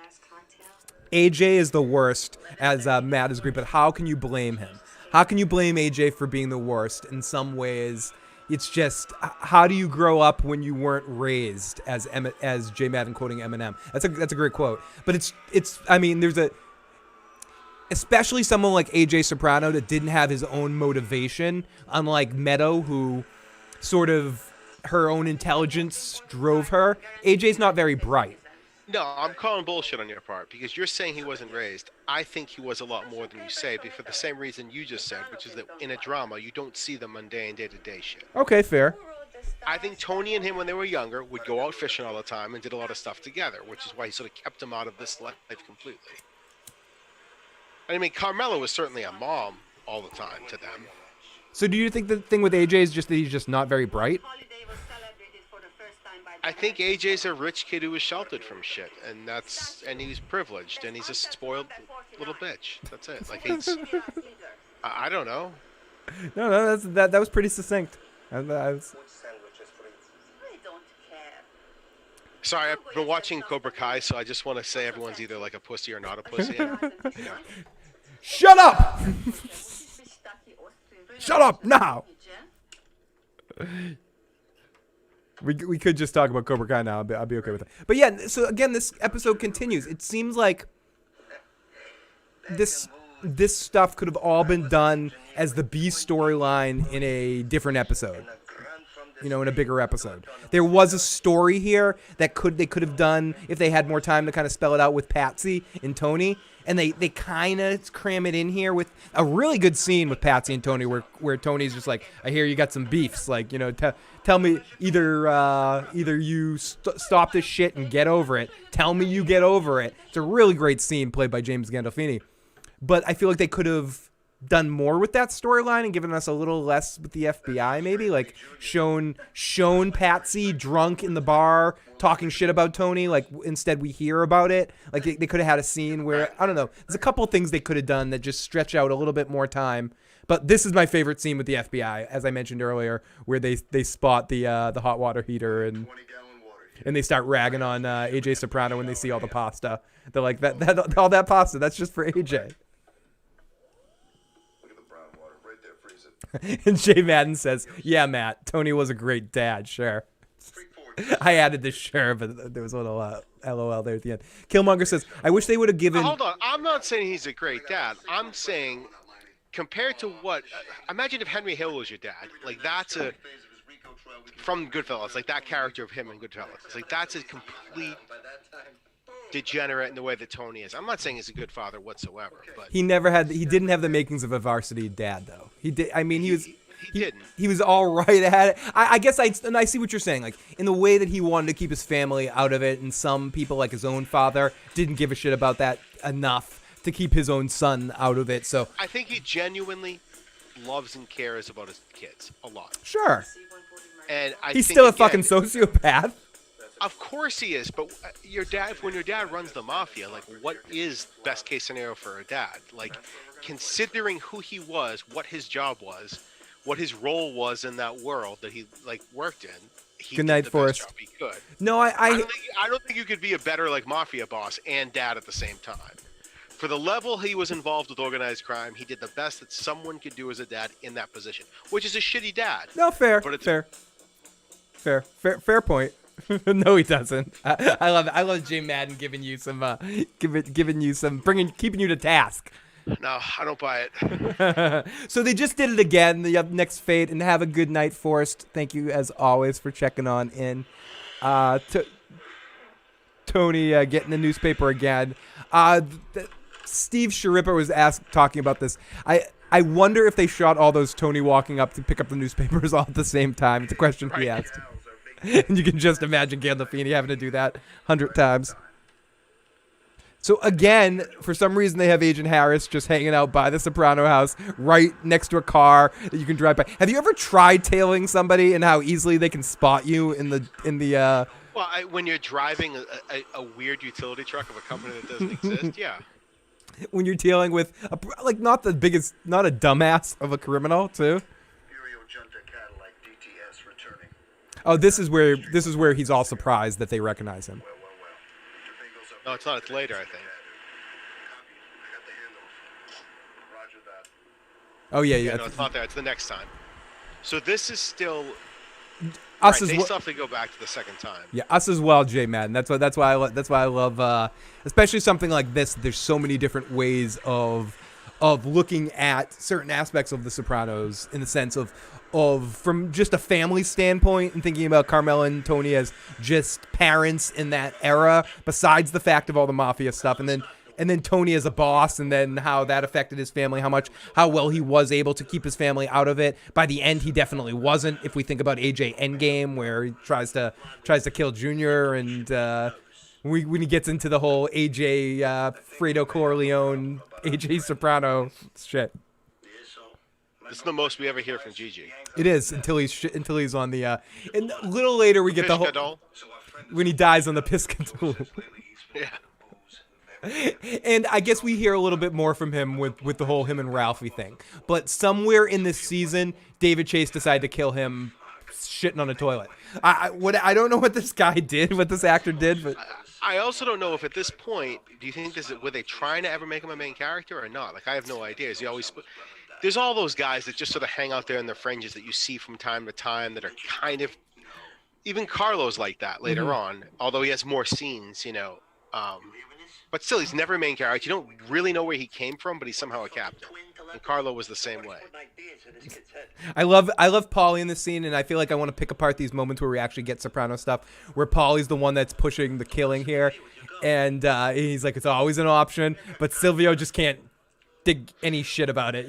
AJ is the worst, as Matt has agreed, but how can you blame him? How can you blame AJ for being the worst? In some ways, it's just, how do you grow up when you weren't raised, as J. Madden quoting Eminem? That's a great quote. But it's I mean, there's especially someone like AJ Soprano that didn't have his own motivation, unlike Meadow, who sort of her own intelligence drove her. AJ's not very bright. No, I'm calling bullshit on your part because you're saying he wasn't raised. I think he was a lot more than you say, but for the same reason you just said, which is that in a drama, you don't see the mundane day-to-day shit. Okay, fair. I think Tony and him, when they were younger, would go out fishing all the time and did a lot of stuff together, which is why he sort of kept him out of this life completely. I mean, Carmela was certainly a mom all the time to them. So do you think the thing with AJ is just that he's just not very bright? I think AJ's a rich kid who was sheltered from shit, and he was privileged, and he's a spoiled little bitch. That's it. Like I don't know. No, that was pretty succinct. Sorry, I've been watching Cobra Kai, so I just want to say everyone's either like a pussy or not a pussy. And, Shut up! Shut up now! We could just talk about Cobra Kai now. I'll be okay with it. But yeah, so again, this episode continues. It seems like this stuff could have all been done as the B storyline in a different episode. In a bigger episode. There was a story here that they could have done if they had more time to kind of spell it out with Patsy and Tony. And they kind of cram it in here with a really good scene with Patsy and Tony where Tony's just like, I hear you got some beefs. Like, tell me either you stop this shit and get over it. Tell me you get over it. It's a really great scene played by James Gandolfini. But I feel like they could have done more with that storyline and given us a little less with the FBI, maybe like shown Patsy drunk in the bar talking shit about Tony. Like instead we hear about it. Like they could have had a scene where, I don't know, there's a couple things they could have done that just stretch out a little bit more time. But this is my favorite scene with the FBI, as I mentioned earlier, where they spot the hot water heater and they start ragging on AJ Soprano when they see all the pasta. They're like, that all that pasta, that's just for AJ. And Jay Madden says, yeah, Matt, Tony was a great dad, sure. I added the sure, but there was a little LOL there at the end. Killmonger says, I wish they would have given... Hold on, I'm not saying he's a great dad. I'm saying, compared to what... imagine if Henry Hill was your dad. Like, that's a... From Goodfellas, like that character of him in Goodfellas. Like, that's a complete... degenerate in the way that Tony is. I'm not saying he's a good father whatsoever, but he didn't have the makings of a varsity dad though. He did. I mean, he didn't. He was all right at it. I guess I see what you're saying. Like in the way that he wanted to keep his family out of it, and some people, like his own father, didn't give a shit about that enough to keep his own son out of it. So I think he genuinely loves and cares about his kids a lot. Sure. And he's still a fucking sociopath. Of course he is, but when your dad runs the mafia, like, what is best case scenario for a dad? Like, considering who he was, what his job was, what his role was in that world that he worked in, he Good night, did the Forrest. best job he could. No, I don't think you could be a better mafia boss and dad at the same time. For the level he was involved with organized crime, he did the best that someone could do as a dad in that position, which is a shitty dad. No, fair, but fair point. No, he doesn't. I love it. I love Jay Madden giving you some, keeping you to task. No, I don't buy it. So they just did it again. The next fate, and have a good night, Forrest. Thank you as always for checking on in. Tony getting the newspaper again. Steve Sharippa was talking about this. I wonder if they shot all those Tony walking up to pick up the newspapers all at the same time. It's a question he asked. And you can just imagine Gandolfini having to do that 100 times. So again, for some reason, they have Agent Harris just hanging out by the Soprano house, right next to a car that you can drive by. Have you ever tried tailing somebody and how easily they can spot you in the? Well, when you're driving a weird utility truck of a company that doesn't exist, yeah. When you're dealing with not a dumbass of a criminal too. Oh, this is where he's all surprised that they recognize him. No, it's not. It's later, I think. Oh yeah. Yeah, no, it's not there. It's the next time. So this is still Us right, as they well. still have to go back to the second time. Yeah, us as well, J Madden. That's why I love especially something like this. There's so many different ways of looking at certain aspects of The Sopranos in the sense of from just a family standpoint and thinking about Carmela and Tony as just parents in that era, besides the fact of all the mafia stuff, and then Tony as a boss, and then how that affected his family, how well he was able to keep his family out of it. By the end, he definitely wasn't. If we think about AJ Endgame, where he tries to kill Junior, and when he gets into the whole AJ Fredo Corleone, AJ Soprano shit. This is the most we ever hear from Gigi. It is until he's on the and a little later we get the whole Piscadol. when he dies on the Piscadol. Yeah. And I guess we hear a little bit more from him with the whole him and Ralphie thing. But somewhere in this season, David Chase decided to kill him shitting on a toilet. I don't know what this guy did, what this actor did, but I also don't know if at this point, do you think were they trying to ever make him a main character or not? Like, I have no idea. Is he always? There's all those guys that just sort of hang out there in the fringes that you see from time to time that are kind of, even Carlo's like that later on, although he has more scenes, but still, he's never a main character. You don't really know where he came from, but he's somehow a captain. And Carlo was the same way. I love Paulie in this scene, and I feel like I want to pick apart these moments where we actually get Soprano stuff, where Paulie's the one that's pushing the killing here, and he's like, it's always an option, but Silvio just can't dig any shit about it,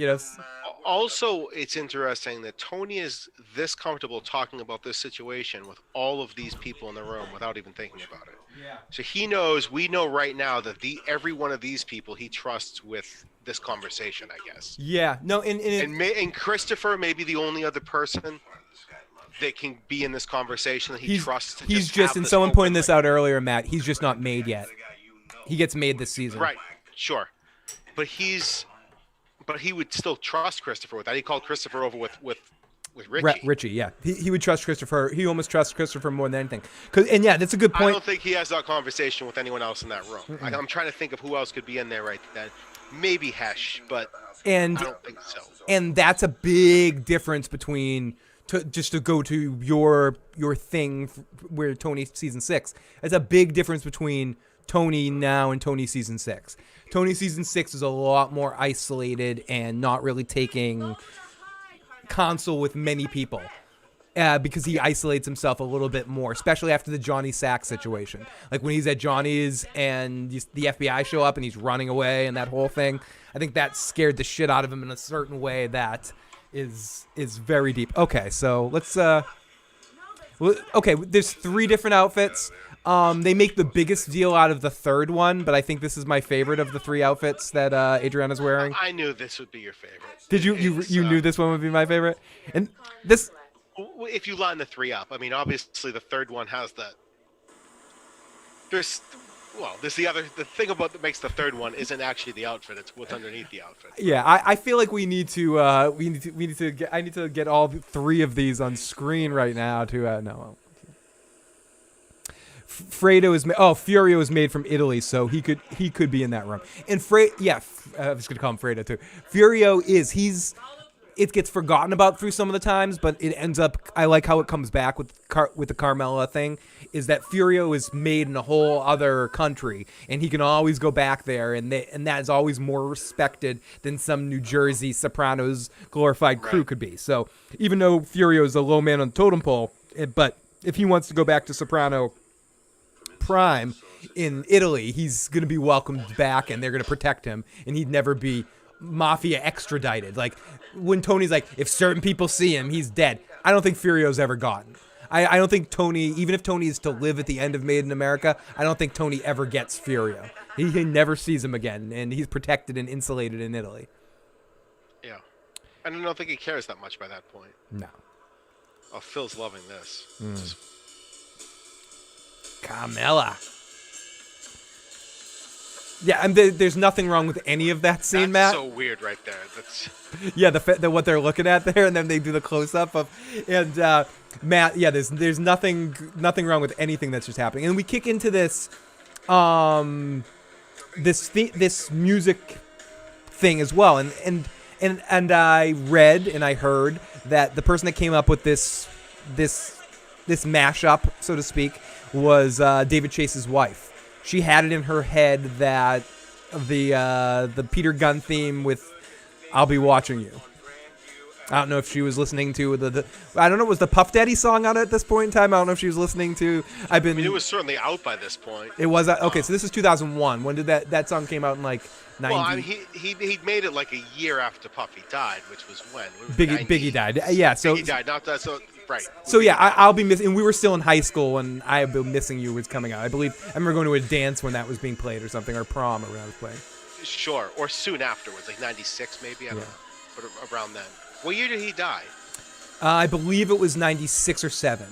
Also, it's interesting that Tony is this comfortable talking about this situation with all of these people in the room without even thinking about it. Yeah. So we know right now that every one of these people he trusts with this conversation, I guess. Yeah. No, and Christopher may be the only other person that can be in this conversation that he trusts. He's just, and someone pointed this out earlier, Matt, he's just not made yet. He gets made this season. Right. Sure. But he would still trust Christopher with that. He called Christopher over with Richie. Richie, yeah. He would trust Christopher. He almost trusts Christopher more than anything. And yeah, that's a good point. I don't think he has that conversation with anyone else in that room. I'm trying to think of who else could be in there right then. Maybe Hesh, but I don't think so. And that's a big difference between, just to go to your thing where Tony season 6. It's a big difference between Tony now and Tony season 6. Tony season 6 is a lot more isolated and not really taking counsel with many people because he isolates himself a little bit more, especially after the Johnny Sacks situation. Like when he's at Johnny's and the FBI show up and he's running away and that whole thing. I think that scared the shit out of him in a certain way that is very deep. Okay, so let's there's 3 different outfits. They make the biggest deal out of the third one, but I think this is my favorite of the 3 outfits that Adriana's wearing. I knew this would be your favorite. Did you knew this one would be my favorite? And this, if you line the 3 up, I mean, obviously the third one has that. There's the thing about that makes the third one isn't actually the outfit; it's what's underneath the outfit. Yeah, I feel like we need to I need to get all 3 of these on screen right now to no. Furio is made from Italy, so he could be in that room. And I was gonna call him Fredo too. Furio it gets forgotten about through some of the times, but it ends up. I like how it comes back with the Carmela thing. Is that Furio is made in a whole other country, and he can always go back there, and that is always more respected than some New Jersey Sopranos glorified crew could be. So even though Furio is a low man on the totem pole, but if he wants to go back to Soprano Prime in Italy, he's going to be welcomed back and they're going to protect him, and he'd never be mafia extradited. Like when Tony's like, if certain people see him, he's dead. I don't think Furio's ever gotten. I don't think Tony, even if Tony is to live at the end of Made in America, I don't think Tony ever gets Furio. He never sees him again, and he's protected and insulated in Italy. Yeah. I don't think he cares that much by that point. No. Oh, Phil's loving this. Carmela. Yeah, and there's nothing wrong with any of that scene, Matt. That's so weird right there. That's Yeah, the what they're looking at there, and then they do the close up of, and Matt. Yeah, there's nothing wrong with anything that's just happening, and we kick into this, this music thing as well, and I read and I heard that the person that came up with this mashup, so to speak, was David Chase's wife. She had it in her head that the Peter Gunn theme with "I'll Be Watching You." I don't know if she was listening to the I don't know, was the Puff Daddy song on it at this point in time? I don't know if she was listening to. I mean, it was certainly out by this point. It was okay. So this is 2001. When did that song came out in like 90? Well, I mean, he made it like a year after Puffy died, which was when Biggie died. Yeah, so Biggie died. Not that. So right. So yeah, I'll be missing. We were still in high school when "I'll Be Missing You" was coming out. I believe I remember going to a dance when that was being played or something, or prom or when I was playing. Sure, or soon afterwards, like 96 maybe. I don't know, but around then. What year did he die? I believe it was 96 or 7.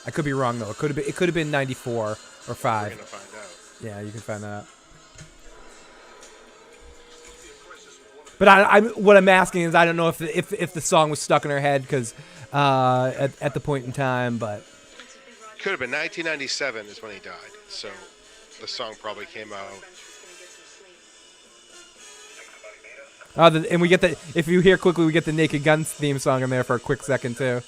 I could be wrong though. It could have been 94 or 5. We're gonna find out. Yeah, you can find that out. But what I'm asking is I don't know if the song was stuck in her head because at the point in time, but could have been 1997 is when he died. So the song probably came out. And we get if you hear quickly, we get the Naked Guns theme song in there for a quick second too.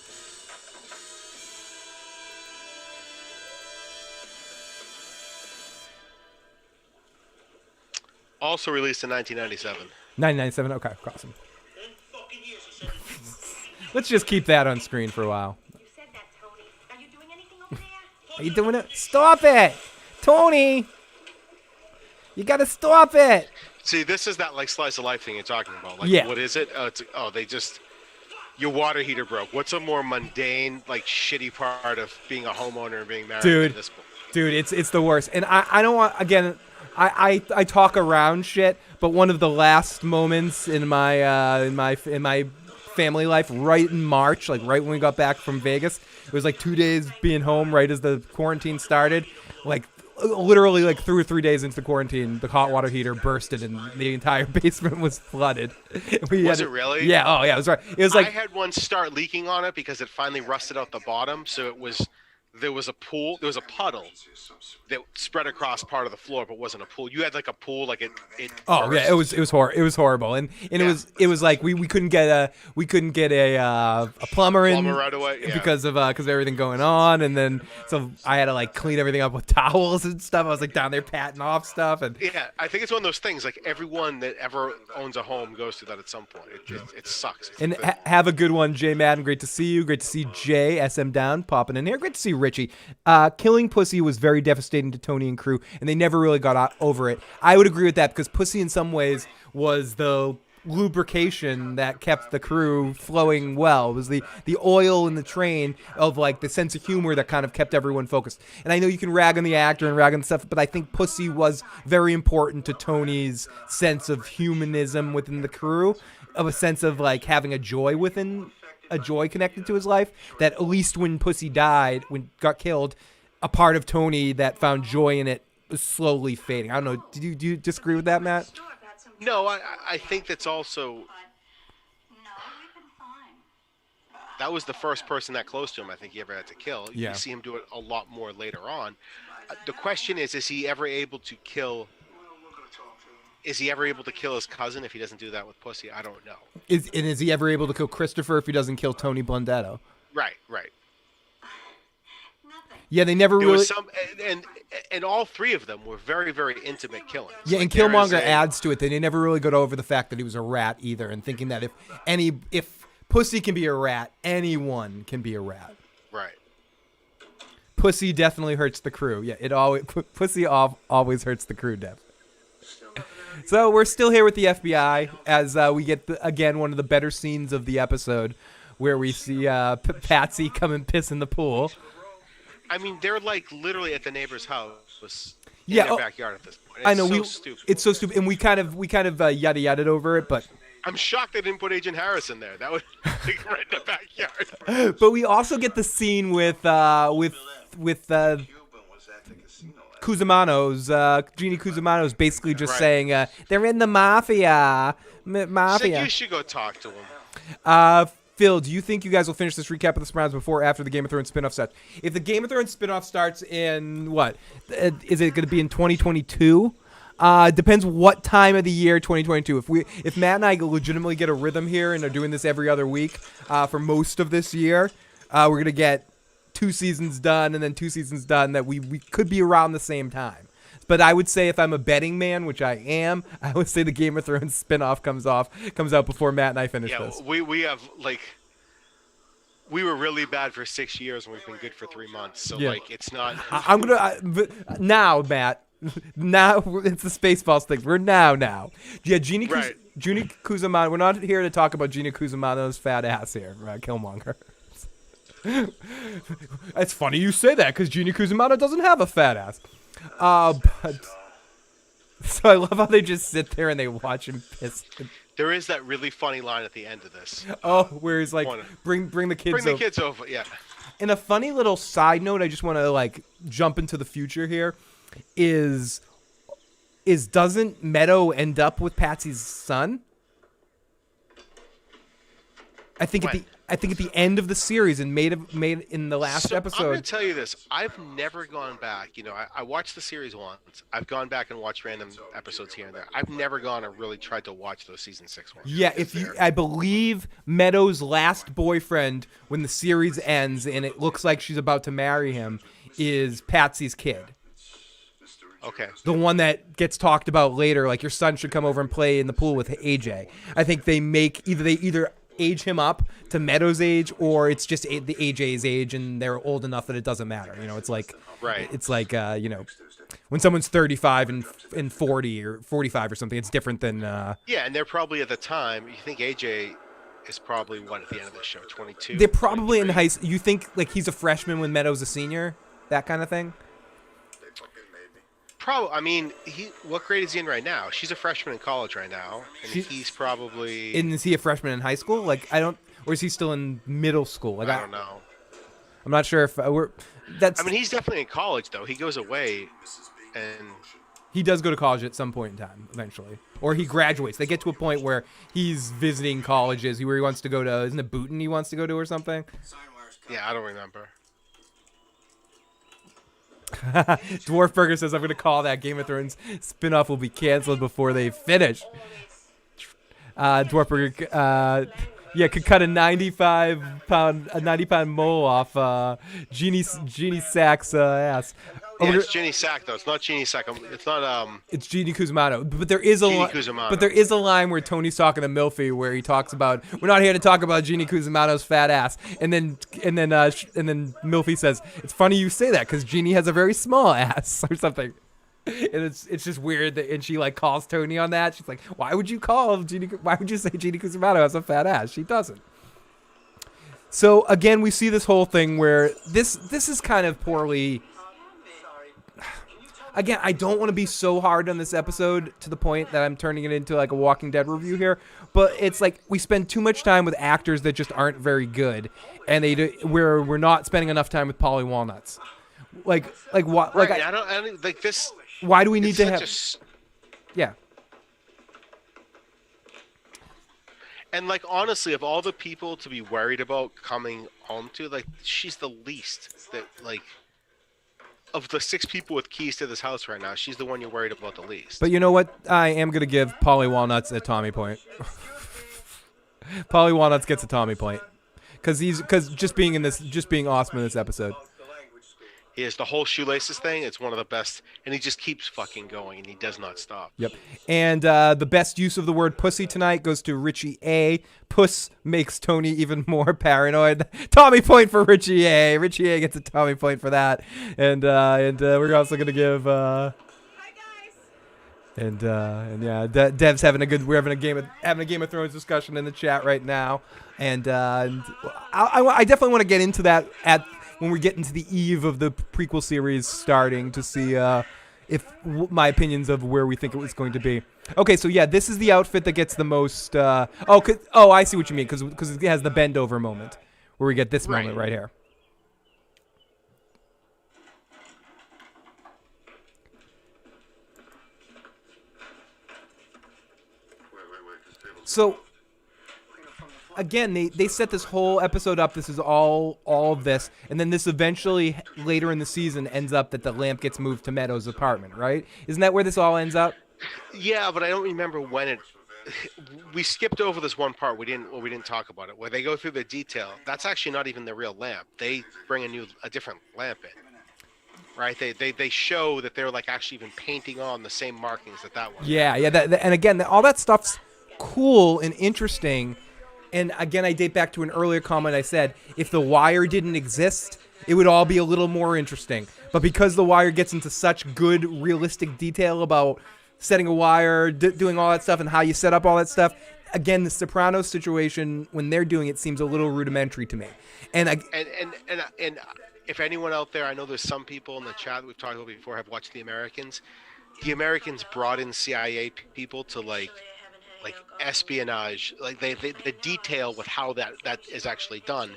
Also released in 1997. 1997. Okay, awesome. Let's just keep that on screen for a while. You said that, Tony. Are you doing anything over there? Are you doing it? Stop it, Tony! You gotta stop it. See, this is that like slice of life thing you're talking about. Like, yeah. What is it? They just your water heater broke. What's a more mundane, like shitty part of being a homeowner and being married? Dude, this point? Dude, it's the worst. And I don't want again. I talk around shit, but one of the last moments in my family life, right in March, like right when we got back from Vegas, it was like 2 days being home right as the quarantine started, like. Literally, like 2 or 3 days into the quarantine, the hot water heater bursted and the entire basement was flooded. Was it really? Yeah. Oh, yeah. It was right. It was like I had one start leaking on it because it finally rusted out the bottom. So there was a pool. There was a puddle that spread across part of the floor, but wasn't a pool. You had like a pool, like it. Oh burst. yeah, it was horrible, and yeah. it was like we couldn't get a plumber in right away because of everything going on, and then so I had to like clean everything up with towels and stuff. I was like down there patting off stuff, and yeah, I think it's one of those things like everyone that ever owns a home goes through that at some point. It sucks. And have a good one, Jay Madden. Great to see you. Great to see Jay SM Down popping in here. Great to see Richie. Killing Pussy was very devastating to Tony and crew, and they never really got over it. I would agree with that because Pussy in some ways was the lubrication that kept the crew flowing well. It was the oil in the train of like the sense of humor that kind of kept everyone focused. And I know you can rag on the actor and rag on stuff, but I think Pussy was very important to Tony's sense of humanism within the crew, of a sense of like having a joy connected to his life, that at least when Pussy died, when got killed, a part of Tony that found joy in it was slowly fading. I don't know. Do you disagree with that, Matt? No, I think that's also. That was the first person that close to him I think he ever had to kill. Yeah. You see him do it a lot more later on. The question is he ever able to kill? Is he ever able to kill his cousin if he doesn't do that with Pussy? I don't know. Is he ever able to kill Christopher if he doesn't kill Tony Blundetto? Right. Yeah, they never There really. was some, and all three of them were very, very intimate killings. Yeah, and Killmonger adds to it. They never really got over the fact that he was a rat either, and thinking that if Pussy can be a rat, anyone can be a rat. Right. Pussy definitely hurts the crew. Yeah, Pussy always hurts the crew, Dev. So we're still here with the FBI as we get again one of the better scenes of the episode, where we see Patsy come and piss in the pool. I mean, they're like literally at the neighbor's house, in their backyard at this point. I know, stupid. It's so stupid, and we kind of yada yada over it, but I'm shocked they didn't put Agent Harris in there. That would like, right in the backyard. But we also get the scene with Cusimano's, Jeannie Cusimano's basically just Right. saying, they're in the mafia. Mafia. You should go talk to him. Phil, do you think you guys will finish this recap of the Sopranos before or after the Game of Thrones spinoff starts? If the Game of Thrones spinoff starts in what? Is it going to be in 2022? Depends what time of the year 2022. If Matt and I legitimately get a rhythm here and are doing this every other week for most of this year, we're going to get 2 seasons done and then 2 seasons done that we could be around the same time. But I would say if I'm a betting man, which I am, I would say the Game of Thrones spinoff comes out before Matt and I finish this. We have we were really bad for 6 years and we've been good for 3 months. So it's not. I'm gonna now, Matt. Now it's the Spaceballs thing. We're now. Yeah, Jeannie Cusimano. We're not here to talk about Jeannie Cusimano's fat ass here, Killmonger. It's funny you say that because Jeannie Cusimano doesn't have a fat ass. But so I love how they just sit there and they watch him piss. There is that really funny line at the end of this. Oh, where he's like, bring the kids over. Bring the kids over, yeah. And a funny little side note, I just want to jump into the future here, is doesn't Meadow end up with Patsy's son? I think at the end of the series and made in the last episode. I'm going to tell you this. I've never gone back. I watched the series once. I've gone back and watched random episodes here and there. I've never gone and really tried to watch those season 6 ones. Yeah, I believe Meadow's last boyfriend when the series ends and it looks like she's about to marry him is Patsy's kid. Okay. The one that gets talked about later, like your son should come over and play in the pool with AJ. I think they either age him up to Meadow's age, or it's just the AJ's age, and they're old enough that it doesn't matter. It's like, right. It's like, when someone's 35 and 40 or 45 or something, it's different than. Yeah, and they're probably at the time. You think AJ is probably at the end of the show, 22. They're probably in high school. You think he's a freshman when Meadow's a senior, that kind of thing. Probably. I mean, what grade is he in right now? She's a freshman in college right now, and he's probably. And is he a freshman in high school? Or is he still in middle school? I don't know. I'm not sure if we're. I mean, he's definitely in college though. He goes away, and he does go to college at some point in time, eventually, or he graduates. They get to a point where he's visiting colleges where he wants to go to. Isn't it Booton he wants to go to or something? Yeah, I don't remember. Dwarfburger says, I'm going to call that Game of Thrones spinoff will be canceled before they finish. Dwarfburger, could cut a 90-pound mole off Jeannie Sack's ass. Yeah, it's Jeannie Sack though. It's not Jeannie Sack. It's not It's Jeannie Cusimano. But there is a line where Tony's talking to Milfy where he talks about we're not here to talk about Jeannie Cusimano's fat ass, and then Milfy says it's funny you say that because Jeannie has a very small ass or something. And it's just weird and she calls Tony on that. She's like, why would you say Jeannie Cusimano has a fat ass? She doesn't. So again, we see this whole thing where this is kind of poorly. Again, I don't want to be so hard on this episode to the point that I'm turning it into a Walking Dead review here, but it's we spend too much time with actors that just aren't very good, and we're not spending enough time with Paulie Walnuts. What? Right, I don't like this. Why do we need to have? Yeah. And honestly, of all the people to be worried about coming home to, she's the least that of the 6 people with keys to this house right now, she's the one you're worried about the least. But you know what? I am going to give Paulie Walnuts a Tommy point. Paulie Walnuts gets a Tommy point. Because just being awesome in this episode. He has the whole shoelaces thing. It's one of the best. And he just keeps fucking going, and he does not stop. Yep. And the best use of the word pussy tonight goes to Richie A. Puss makes Tony even more paranoid. Tommy point for Richie A. Richie A gets a Tommy point for that. And we're also going to give... Hi, guys. And yeah, Dev's having a good... We're having a Game of Thrones discussion in the chat right now. And I definitely want to get into that when we get into the eve of the prequel series starting to see my opinions of where we think it was going to be. Okay, so yeah, this is the outfit that gets the most. I see what you mean because it has the bend over moment where we get this moment right here. So again, they set this whole episode up. This is all of this, and then this eventually later in the season ends up that the lamp gets moved to Meadows' apartment, right? Isn't that where this all ends up? Yeah, but I don't remember when it. We skipped over this one part. We didn't talk about it. Where they go through the detail. That's actually not even the real lamp. They bring a different lamp in, right? They show that they're like actually even painting on the same markings that one. Yeah. And again, all that stuff's cool and interesting. And again, I date back to an earlier comment I said, if The Wire didn't exist, it would all be a little more interesting. But because The Wire gets into such good, realistic detail about setting a wire, doing all that stuff, and how you set up all that stuff, again, the Sopranos situation, when they're doing it, seems a little rudimentary to me. And if anyone out there, I know there's some people in the chat that we've talked about before have watched The Americans. The Americans brought in CIA people to like espionage, like the detail with how that is actually done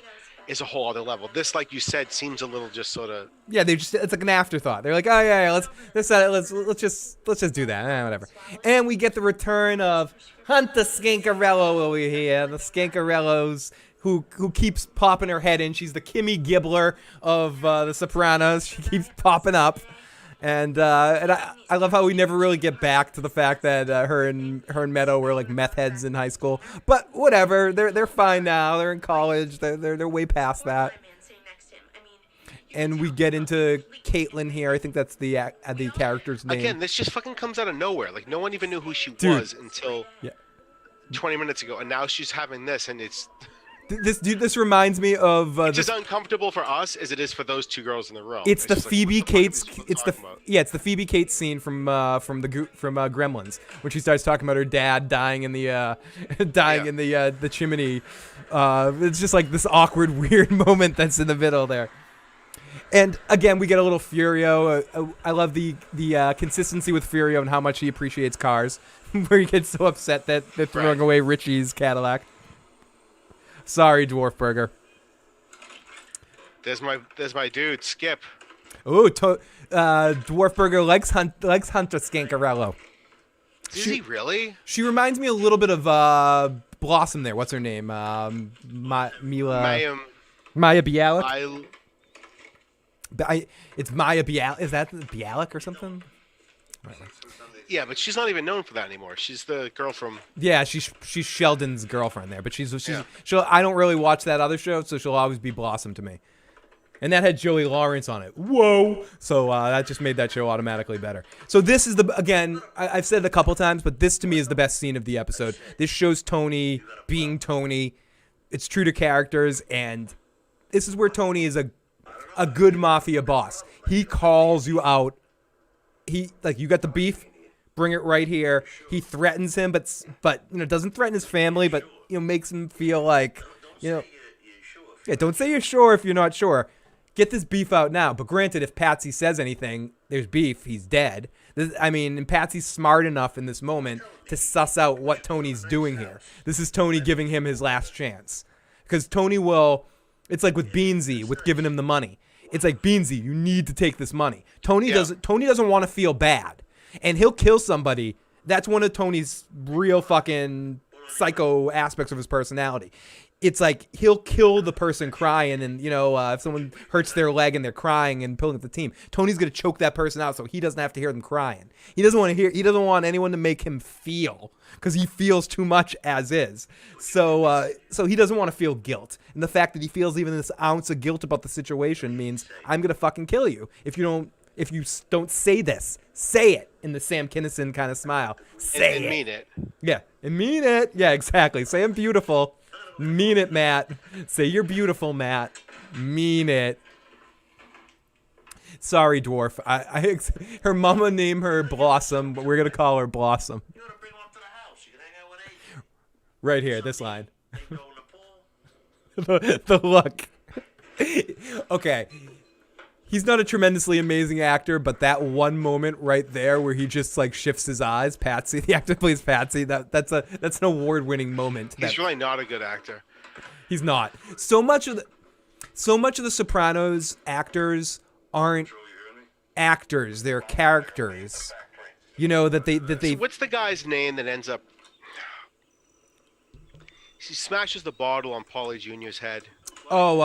is a whole other level. This, like you said, seems a little just sort of it's like an afterthought. They're like, oh yeah, let's just do that, whatever. And we get the return of Hunter Scancarello over here, the Scancarellos who keeps popping her head in. She's the Kimmy Gibbler of the Sopranos. She keeps popping up. And I love how we never really get back to the fact that her and Meadow were like meth heads in high school. But whatever, they're fine now. They're in college. They're way past that. And we get into Caitlin here. I think that's the character's name. Again, this just fucking comes out of nowhere. Like no one even knew who she was until 20 minutes ago, and now she's having this, and it's. This reminds me of it's as uncomfortable for us as it is for those two girls in the room. It's the Phoebe Cates. It's the Phoebe Cates scene from Gremlins, when she starts talking about her dad dying in the the chimney. It's just like this awkward, weird moment that's in the middle there. And again, we get a little Furio. I love the consistency with Furio and how much he appreciates cars, where he gets so upset that they're throwing away Richie's Cadillac. Sorry, Dwarf Burger. There's my dude, Skip. Ooh, Dwarf Burger likes Hunter Scancarello. Is he really? She reminds me a little bit of Blossom there. What's her name? Maya Bialik? It's Maya Bialik. Is that Bialik or something? Yeah, but she's not even known for that anymore. She's the girl from. Yeah, she's Sheldon's girlfriend there, but she'll. I don't really watch that other show, so she'll always be Blossom to me. And that had Joey Lawrence on it. Whoa! So that just made that show automatically better. So this is I've said it a couple times, but this to me is the best scene of the episode. This shows Tony being Tony. It's true to characters, and this is where Tony is a good mafia boss. He calls you out. You got the beef. Bring it right here. He threatens him, but doesn't threaten his family, but makes him feel like don't say you're sure if you're not sure. Get this beef out now. But granted, if Patsy says anything, there's beef. He's dead. And Patsy's smart enough in this moment to suss out what Tony's doing here. This is Tony giving him his last chance, because Tony will. It's like with Beansy with giving him the money. It's like, Beansy, you need to take this money. Tony doesn't want to feel bad. And he'll kill somebody. That's one of Tony's real fucking psycho aspects of his personality. It's like he'll kill the person crying, and if someone hurts their leg and they're crying and pulling at the team, Tony's gonna choke that person out so he doesn't have to hear them crying. He doesn't want anyone to make him feel, because he feels too much as is. So he doesn't want to feel guilt, and the fact that he feels even this ounce of guilt about the situation means I'm gonna fucking kill you if you don't say this. Say it in the Sam Kinison kind of smile. Say it. And mean it. Yeah, and mean it. Yeah, exactly. Say I'm beautiful. Mean it, Matt. Say you're beautiful, Matt. Mean it. Sorry, Dwarf. Her mama named her Blossom, but we're going to call her Blossom. You want to bring one to the house? You can hang out with Aiden. Right here, this line. They go in the pool. the look. Okay. He's not a tremendously amazing actor, but that one moment right there where he just shifts his eyes, Patsy, the actor plays Patsy, that's an award-winning moment. He's really not a good actor. He's not. So much of the Sopranos actors aren't actors; they're characters. That they. So what's the guy's name that ends up? He smashes the bottle on Paulie Jr.'s head. Oh,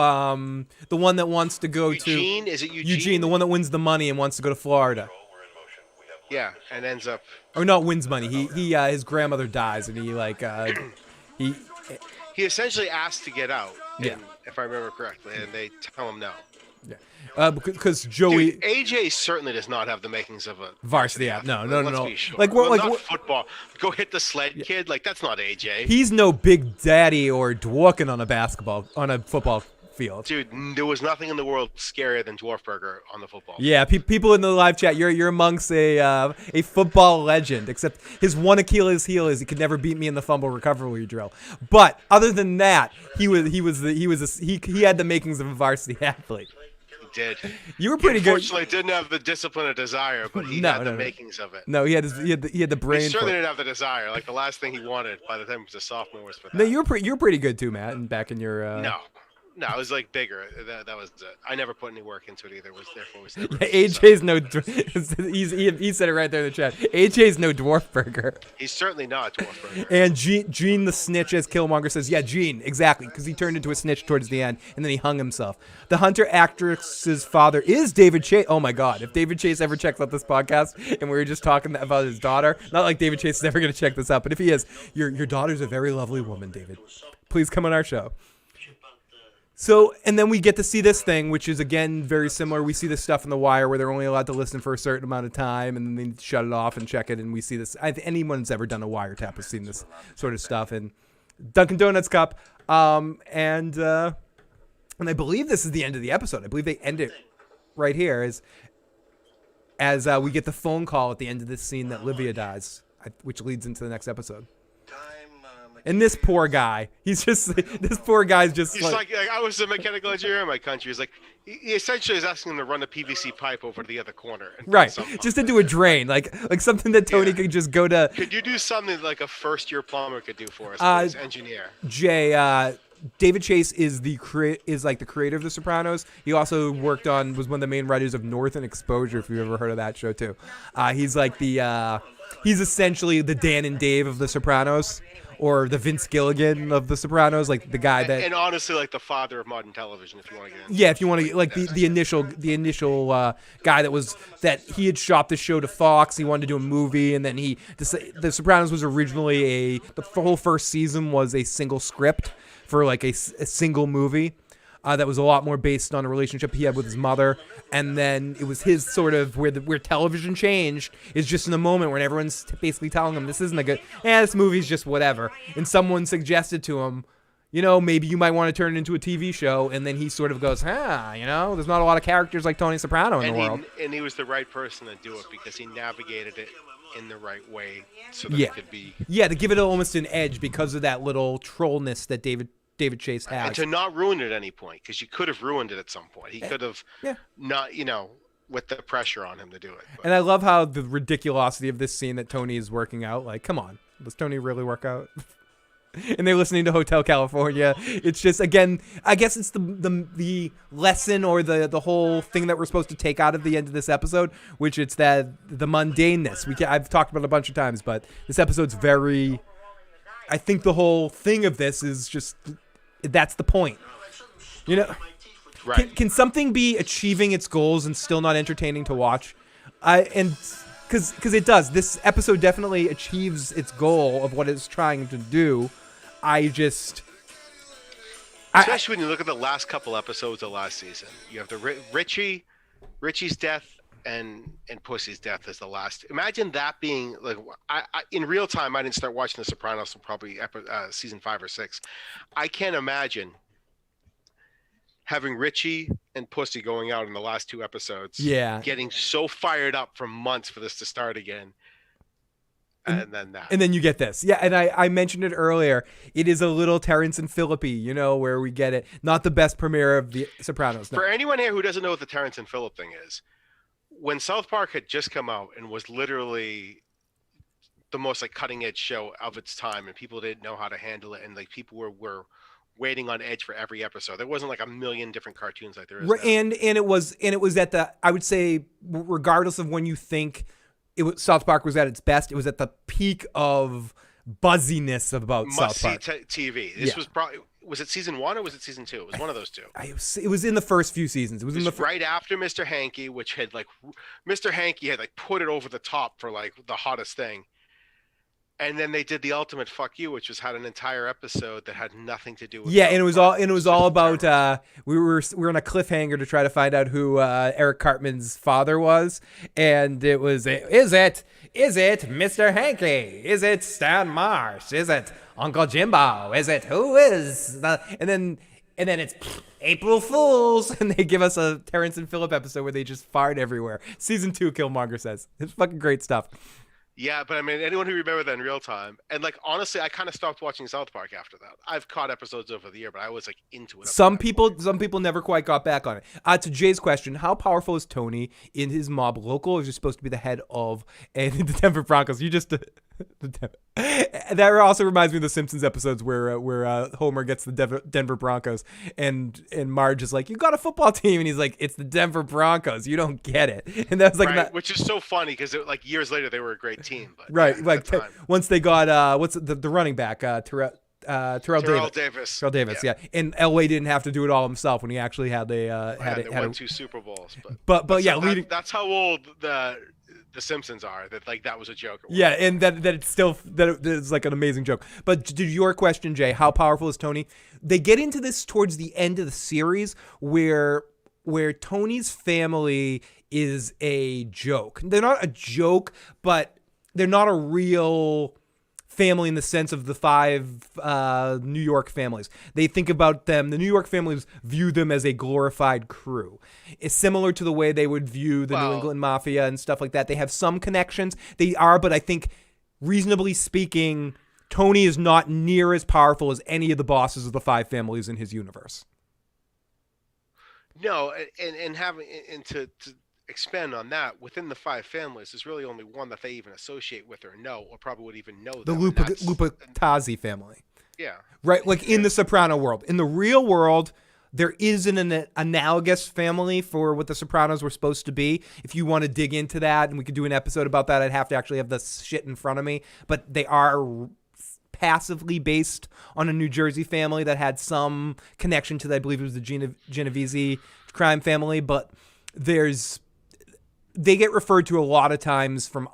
the one that wants to go Eugene? to Is it Eugene? Eugene, the one that wins the money and wants to go to Florida. Yeah, and ends up. Or not wins money. He his grandmother dies, and he He essentially asked to get out. Yeah. If I remember correctly, and they tell him no. because Joey. Dude, AJ certainly does not have the makings of a Varsity athlete. No. Let's be sure. Like well, what? not football. Go hit the sled, kid. Like that's not AJ. He's no Big Daddy or dwarking on a football field. Dude, there was nothing in the world scarier than Dwarfburger on the football. Yeah, people in the live chat, you're amongst a football legend. Except his one Achilles heel is he could never beat me in the fumble recovery drill. But other than that, he had the makings of a varsity athlete. Did. You were pretty good. Unfortunately, didn't have the discipline or desire, but he had the makings of it. No, he had the brain. He certainly for it. didn't have the desire. Like the last thing he wanted by the time he was a sophomore was for that. No, you're pretty good too, Matt. And back in your No, it was like bigger. That was it. I never put any work into it either. Therefore was never. AJ's no. He said it right there in the chat. AJ's no Dwarfburger. He's certainly not a Dwarfburger. And Gene the snitch, as Killmonger says, yeah, Gene, exactly, because he turned into a snitch towards the end, and then he hung himself. The Hunter actress's father is David Chase. Oh my God! If David Chase ever checks out this podcast, and we were just talking about his daughter, not like David Chase is ever going to check this out, but if he is, your daughter's a very lovely woman, David. Please come on our show. So, and then we get to see this thing, which is, again, very similar. We see this stuff in The Wire where they're only allowed to listen for a certain amount of time, and then they shut it off and check it, and we see this. Anyone who's ever done a wiretap has seen this sort of stuff. And Dunkin' Donuts Cup, and I believe this is the end of the episode. I believe they end it right here as we get the phone call at the end of this scene that Livia dies, which leads into the next episode. And this poor guy, this poor guy's just He's like I was a mechanical engineer in my country. He's like, he essentially is asking him to run a PVC pipe over to the other corner. Right, just into a drain, like something that Tony could just go to. Could you do something like a first-year plumber could do for us, please, engineer? Jay, David Chase is the creator of The Sopranos. He also was one of the main writers of North and Exposure, if you've ever heard of that show too. He's like he's essentially the Dan and Dave of The Sopranos. Or the Vince Gilligan of The Sopranos, like the guy that, and honestly, like the father of modern television, if you want to get into if you want to, like the initial guy that he had shot the show to Fox. He wanted to do a movie, and then The Sopranos was originally the whole first season was a single script for like a single movie. That was a lot more based on a relationship he had with his mother, and then it was his sort of where television changed is just in the moment when everyone's basically telling him this isn't a good, this movie's just whatever, and someone suggested to him, maybe you might want to turn it into a TV show, and then he sort of goes, there's not a lot of characters like Tony Soprano in the world, and he was the right person to do it because he navigated it in the right way so that it could be to give it almost an edge because of that little trollness that David Chase has. And to not ruin it at any point, because you could have ruined it at some point. He could have not, with the pressure on him to do it. But. And I love how the ridiculosity of this scene that Tony is working out. Like, come on, does Tony really work out? And they're listening to Hotel California. It's just, again, I guess it's the lesson or the whole thing that we're supposed to take out of the end of this episode, which it's that the mundaneness. I've talked about it a bunch of times, but this episode's very. I think the whole thing of this is just. That's the point, Right. Can something be achieving its goals and still not entertaining to watch? Because it does. This episode definitely achieves its goal of what it's trying to do. Especially when you look at the last couple episodes of last season, you have the Richie's death and Pussy's death is the last. Imagine that being like in real time. I didn't start watching The Sopranos until probably season 5 or 6. I can't imagine having Richie and Pussy going out in the last 2 episodes. Yeah, getting so fired up for months for this to start again. And then you get this. Yeah, and I mentioned it earlier. It is a little Terrence and Philippi, where we get it. Not the best premiere of The Sopranos. No. For anyone here who doesn't know what the Terrence and Phillip thing is, when South Park had just come out and was literally the most like cutting edge show of its time, and people didn't know how to handle it, and like people were waiting on edge for every episode. There wasn't like a million different cartoons like there is now. And it was at the, I would say, regardless of when you think South Park was at its best, it was at the peak of buzziness about Must South Park. see TV. This Yeah. was probably, was it season 1 or was it season 2? It was one of those two. It was in the first few seasons. It was It in was the right after Mr. Hankey, which had like Mr. Hankey had like put it over the top for like the hottest thing. And then they did the ultimate fuck you, which was had an entire episode that had nothing to do with Yeah, South and it was Park. all Just terrible. about we were on a cliffhanger to try to find out who Eric Cartman's father was, and it was is it Mr. Hankey? Is it Stan Marsh? Is it Uncle Jimbo? Is it who is the and then it's April Fools, and they give us a Terrence and Phillip episode where they just fart everywhere. Season 2, Killmonger says. It's fucking great stuff. Yeah, but I mean, anyone who remember that in real time, and like honestly, I kind of stopped watching South Park after that. I've caught episodes over the year, but I was like into it. up to Some that people point. never quite got back on it. To Jay's question, how powerful is Tony in his mob local? Is he supposed to be the head of the Denver Broncos? You just that also reminds me of the Simpsons episodes where Homer gets the Denver Broncos and Marge is like, "You got a football team," and he's like, "It's the Denver Broncos. You don't get it." And that was like Right, which is so funny because like years later they were a great team. But right, yeah, like at the time. once they got what's the running back Terrell Davis. Terrell Davis, yeah. And Elway didn't have to do it all himself when he actually had They won 2 Super Bowls, but yeah, that's how old the Simpsons are. That was a joke. Yeah, and that it's still that it's like an amazing joke. But to your question, Jay, how powerful is Tony? They get into this towards the end of the series where Tony's family is a joke. They're not a joke, but they're not a real family in the sense of the 5 New York families. They think about them, the New York families view them as a glorified crew. It's similar to the way they would view the New England Mafia and stuff like that. They have some connections. They are, but I think reasonably speaking, Tony is not near as powerful as any of the bosses of the 5 families in his universe. No, and to expand on that, within the 5 families, there's really only one that they even associate with or know, or probably would even know The them, and that's- Lupatazzi family. Yeah. Right, like in the Soprano world. In the real world, there is an analogous family for what the Sopranos were supposed to be. If you want to dig into that, and we could do an episode about that, I'd have to actually have the shit in front of me. But they are passively based on a New Jersey family that had some connection to, I believe it was the Genovese crime family. But they get referred to a lot of times from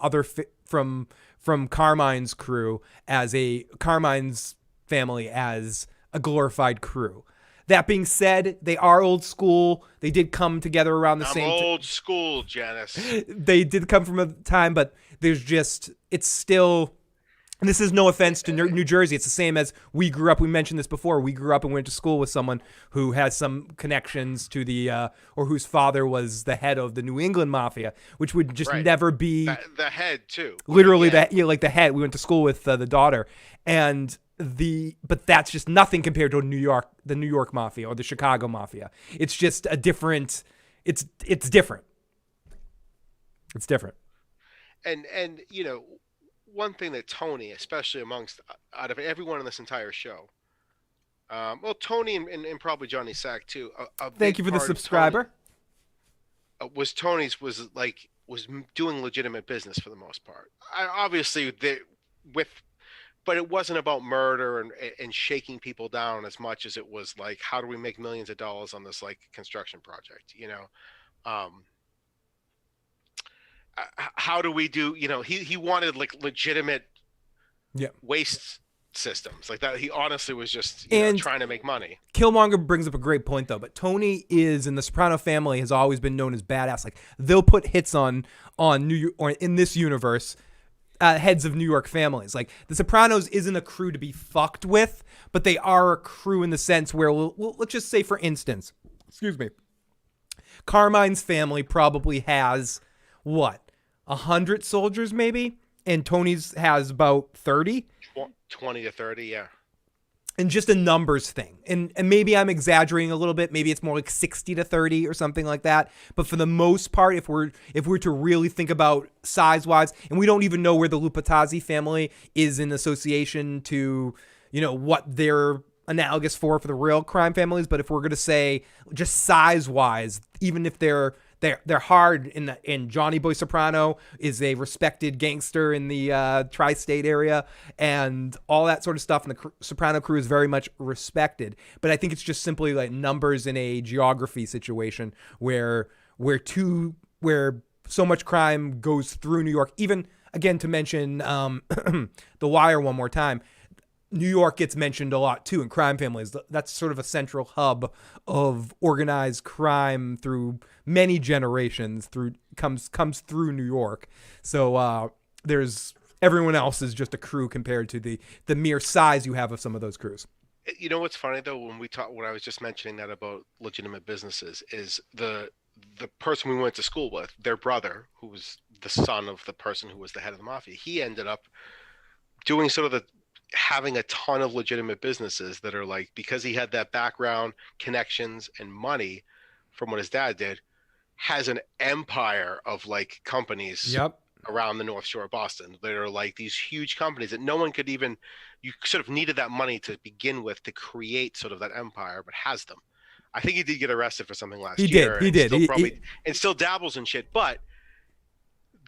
from Carmine's crew as Carmine's family as a glorified crew. That being said, they are old school. They did come together around the same time. Old school, Janice. They did come from a time, but it's still, and this is no offense to New Jersey. It's the same as we grew up. We mentioned this before. We grew up and went to school with someone who has some connections to or whose father was the head of the New England Mafia, which would just never be the head too. Literally like the head. We went to school with the daughter, but that's just nothing compared to the New York Mafia or the Chicago Mafia. It's just a different. It's different. It's different. And one thing that Tony, especially out of everyone in this entire show, Tony and probably Johnny Sack too. Thank you for the subscriber. Was doing legitimate business for the most part. But it wasn't about murder and shaking people down as much as it was like, how do we make millions of dollars on this like construction project? How do we do? He wanted like legitimate waste systems like that. He honestly was just trying to make money. Killmonger brings up a great point though, but Tony is in the Soprano family has always been known as badass. Like they'll put hits on New York, or in this universe, heads of New York families. Like the Sopranos isn't a crew to be fucked with, but they are a crew in the sense where let's just say, for instance, Carmine's family probably has 100 soldiers maybe, and Tony's has about 30. 20 to 30, yeah. And just a numbers thing. And maybe I'm exaggerating a little bit. Maybe it's more like 60 to 30 or something like that. But for the most part, if we're to really think about size-wise, and we don't even know where the Lupatazzi family is in association to, what they're analogous for the real crime families. But if we're going to say just size-wise, even if they're they're hard in Johnny Boy Soprano is a respected gangster in the tri-state area and all that sort of stuff. And the Soprano crew is very much respected. But I think it's just simply like numbers in a geography situation where so much crime goes through New York. Even again, to mention The Wire one more time, New York gets mentioned a lot too in crime families. That's sort of a central hub of organized crime through many generations. Comes through New York. So there's everyone else is just a crew compared to the mere size you have of some of those crews. You know what's funny though, when I was just mentioning that about legitimate businesses, is the person we went to school with, their brother, who was the son of the person who was the head of the mafia, he ended up doing sort of having a ton of legitimate businesses that are like, because he had that background, connections, and money from what his dad did, has an empire of like companies around the North Shore of Boston that are like these huge companies that no one could even, you sort of needed that money to begin with to create sort of that empire, but has them. I think he did get arrested for something last year. He did. And still dabbles in shit, but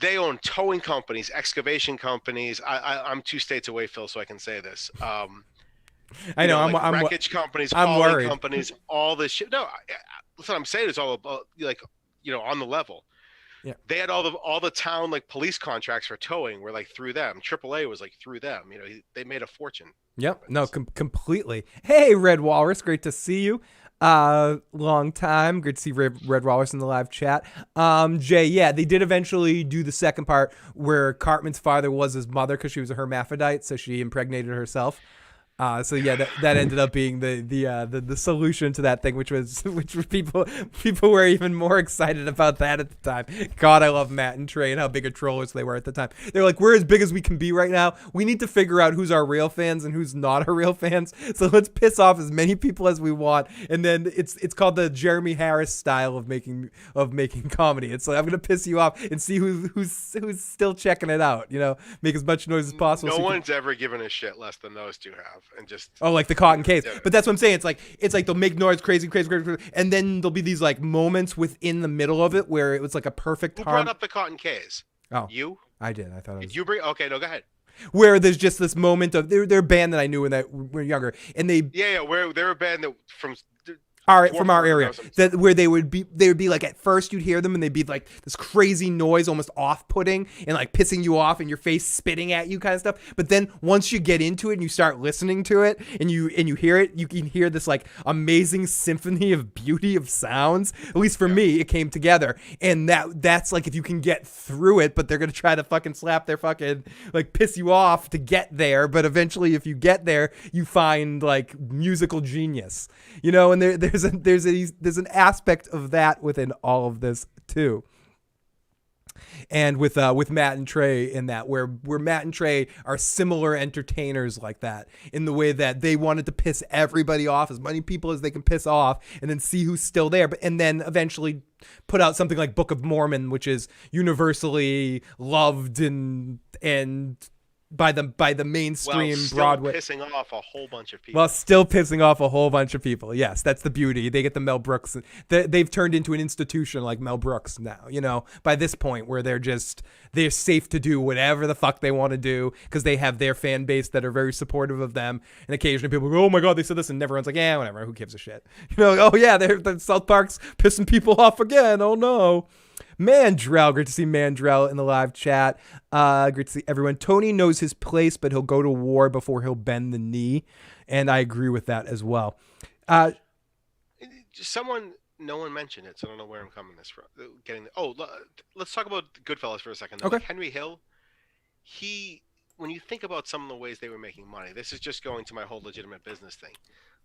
they own towing companies, excavation companies. I'm 2 states away, Phil, so I can say this. I know. Like I'm wreckage companies, I'm hauling worried. companies, all this shit. No, that's what I'm saying. Is all about like, on the level. Yeah. They had all the town like police contracts for towing were like through them. AAA was like through them. They made a fortune. Yep. No, completely. Hey, Red Walrus, great to see you. Long time. Good to see Red Walrus in the live chat. Jay, yeah, they did eventually do the second part where Cartman's father was his mother because she was a hermaphrodite, so she impregnated herself. So yeah, that ended up being the solution to that thing, which people were even more excited about that at the time. God, I love Matt and Trey and how big of trollers they were at the time. They're like, we're as big as we can be right now. We need to figure out who's our real fans and who's not our real fans. So let's piss off as many people as we want. And then it's called the Jeremy Harris style of making comedy. It's like, I'm gonna piss you off and see who's still checking it out. Make as much noise as possible. No one's ever given a shit less than those two have. And just like the cotton case. But that's what I'm saying. It's like they'll make noise crazy, and then there'll be these like moments within the middle of it where it was like a perfect Who brought up the cotton case? Oh, you? I did. I thought it was... Did you bring? Okay, no, go ahead. Where there's just this moment of they're a band that I knew when we were younger, and they where they're a band that from our area, that where they would be like, at first you'd hear them and they'd be like this crazy noise, almost off-putting and like pissing you off and your face spitting at you kind of stuff. But then once you get into it and you start listening to it and you hear it, you can hear this like amazing symphony of beauty of sounds. At least for me, it came together. And that's like, if you can get through it, but they're gonna try to fucking slap their fucking like piss you off to get there. But eventually, if you get there, you find like musical genius, and there's an aspect of that within all of this too. And with Matt and Trey in that, where Matt and Trey are similar entertainers like that, in the way that they wanted to piss everybody off, as many people as they can piss off, and then see who's still there, and then eventually put out something like Book of Mormon, which is universally loved and by the mainstream Broadway. Pissing off a whole bunch of people. Well, still pissing off a whole bunch of people. Yes, that's the beauty. They get the Mel Brooks. They've turned into an institution like Mel Brooks now, by this point where they're safe to do whatever the fuck they want to do because they have their fan base that are very supportive of them. And occasionally people go, oh my God, they said this. And everyone's like, yeah, whatever. Who gives a shit? Oh yeah, the South Park's pissing people off again. Oh no. Mandrell, great to see Mandrell in the live chat. Great to see everyone. Tony knows his place, but he'll go to war before he'll bend the knee, and I agree with that as well. No one mentioned it, so I don't know where I'm coming this from. Let's talk about Goodfellas for a second. Okay. Like Henry Hill, when you think about some of the ways they were making money, this is just going to my whole legitimate business thing.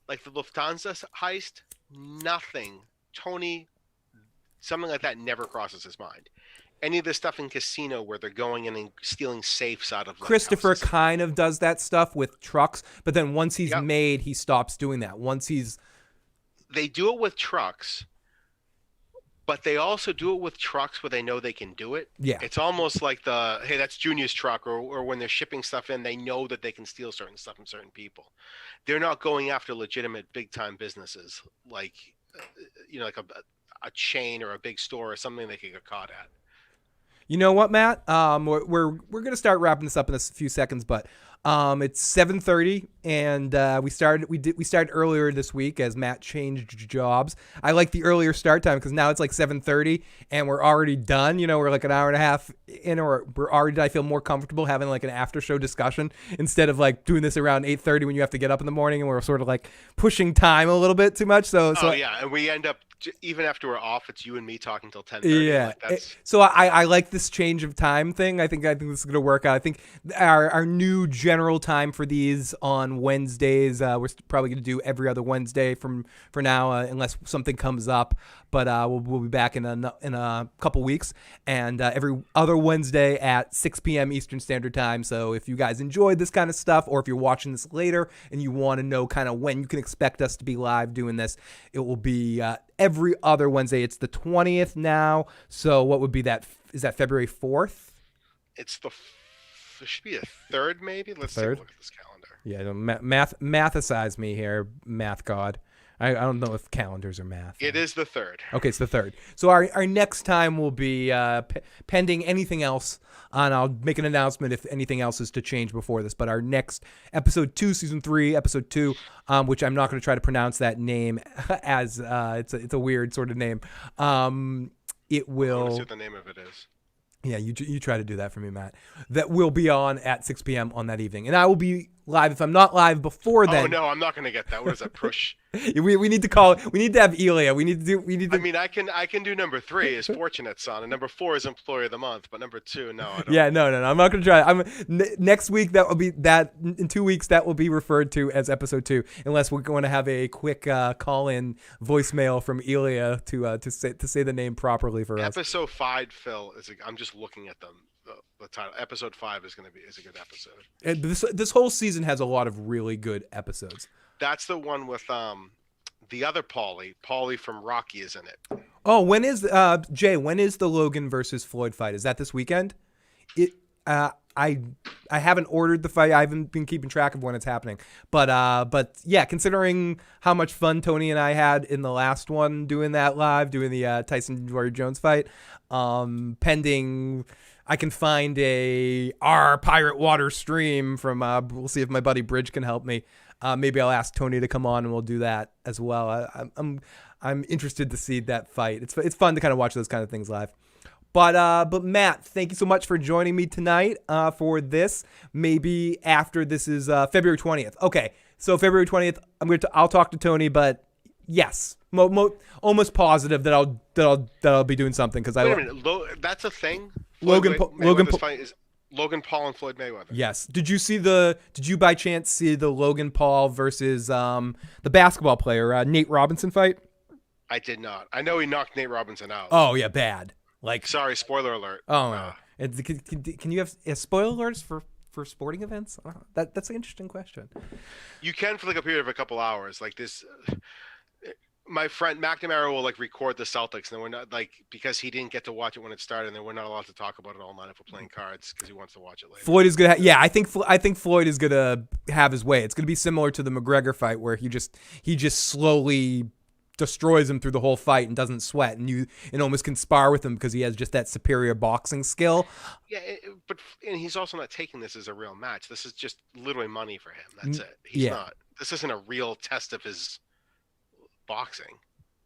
Like the Lufthansa heist, nothing. Tony. Something like that never crosses his mind. Any of this stuff in Casino where they're going in and stealing safes out of Christopher houses. Kind of does that stuff with trucks, but then once he's made, he stops doing that. They do it with trucks, but they also do it with trucks where they know they can do it. Yeah. It's almost like hey, that's Junior's truck, or when they're shipping stuff in, they know that they can steal certain stuff from certain people. They're not going after legitimate big time businesses like a chain or a big store or something they could get caught at. You know what, Matt? We're gonna start wrapping this up in a few seconds, but it's 7:30, and we started earlier this week as Matt changed jobs. I like the earlier start time because now it's like 7:30, and we're already done. You know, we're like an hour and a half in, or we're already. I feel more comfortable having like an after show discussion instead of like doing this around 8:30 when you have to get up in the morning, and we're sort of like pushing time a little bit too much. So yeah, and we end up. Even after we're off, it's you and me talking till 10:30. Yeah. Like so I like this change of time thing. I think this is going to work out. I think our new general time for these on Wednesdays, we're probably going to do every other Wednesday for now, unless something comes up. But we'll be back in a couple weeks, and every other Wednesday at 6 p.m. Eastern Standard Time. So if you guys enjoyed this kind of stuff, or if you're watching this later and you want to know kind of when you can expect us to be live doing this, it will be every other Wednesday. It's the 20th now. So what would be that? Is that February 4th? it should be a third, maybe. Let's take a look at this calendar. Yeah, mathicize me here, math god. I don't know if calendars are math. It is the third. Okay, it's the third. So our next time will be pending anything else, and I'll make an announcement if anything else is to change before this. But our next episode 2, season 3, episode 2, which I'm not going to try to pronounce that name as it's a weird sort of name. It will. I want to see what the name of it is. Yeah, you try to do that for me, Matt. That will be on at 6 p.m. on that evening, and I will be live. If I'm not live before then, oh no, I'm not going to get that. What is that? Push. we need to call. We need to have Elia. We need to. I mean, I can do number 3 is Fortunate Son, and number 4 is Employee of the Month, but number 2, no, I don't. Yeah, no. I'm not going to try. Next week that will be that. In 2 weeks that will be referred to as episode 2, unless we're going to have a quick call-in voicemail from Elia to say the name properly for us. Episode 5, Phil, I'm just looking at them. The title. Episode 5 is a good episode. And this whole season has a lot of really good episodes. That's the one with the other Paulie from Rocky is in it. Oh, when is Jay? When is the Logan versus Floyd fight? Is that this weekend? I haven't ordered the fight. I haven't been keeping track of when it's happening. But yeah, considering how much fun Tony and I had in the last one doing that live, doing the Tyson Warrior Jones fight, pending. I can find our Pirate Water stream from. We'll see if my buddy Bridge can help me. Maybe I'll ask Tony to come on and we'll do that as well. I'm interested to see that fight. It's fun to kind of watch those kind of things live. But Matt, thank you so much for joining me tonight for this. Maybe after this is February 20th. Okay, so February 20th, I'll talk to Tony, but yes, almost positive that I'll be doing something because Wait a minute, that's a thing. Logan fight is Logan Paul and Floyd Mayweather. Yes. Did you by chance see the Logan Paul versus the basketball player Nate Robinson fight? I did not. I know he knocked Nate Robinson out. Oh yeah, bad. Like sorry, spoiler alert. Oh no. Can you have spoiler alerts for sporting events? That's an interesting question. You can for like a period of a couple hours, like this. My friend McNamara will like record the Celtics, and then we're not because he didn't get to watch it when it started, and then we're not allowed to talk about it all night if we're playing cards because he wants to watch it later. Floyd is gonna, I think Floyd is gonna have his way. It's gonna be similar to the McGregor fight where he just slowly destroys him through the whole fight and doesn't sweat, and almost can spar with him because he has just that superior boxing skill. Yeah, but he's also not taking this as a real match. This is just literally money for him. That's it. He's not. This isn't a real test of his boxing.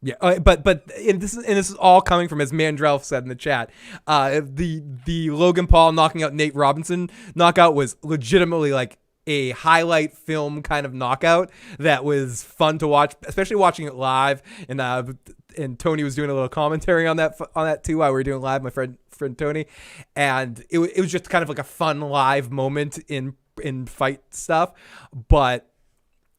Yeah, but this is all coming from, as Mandrell said in the chat, the Logan Paul knocking out Nate Robinson knockout was legitimately like a highlight film kind of knockout that was fun to watch, especially watching it live. And Tony was doing a little commentary on that too while we were doing live. My friend Tony, and it was just kind of like a fun live moment in fight stuff, but.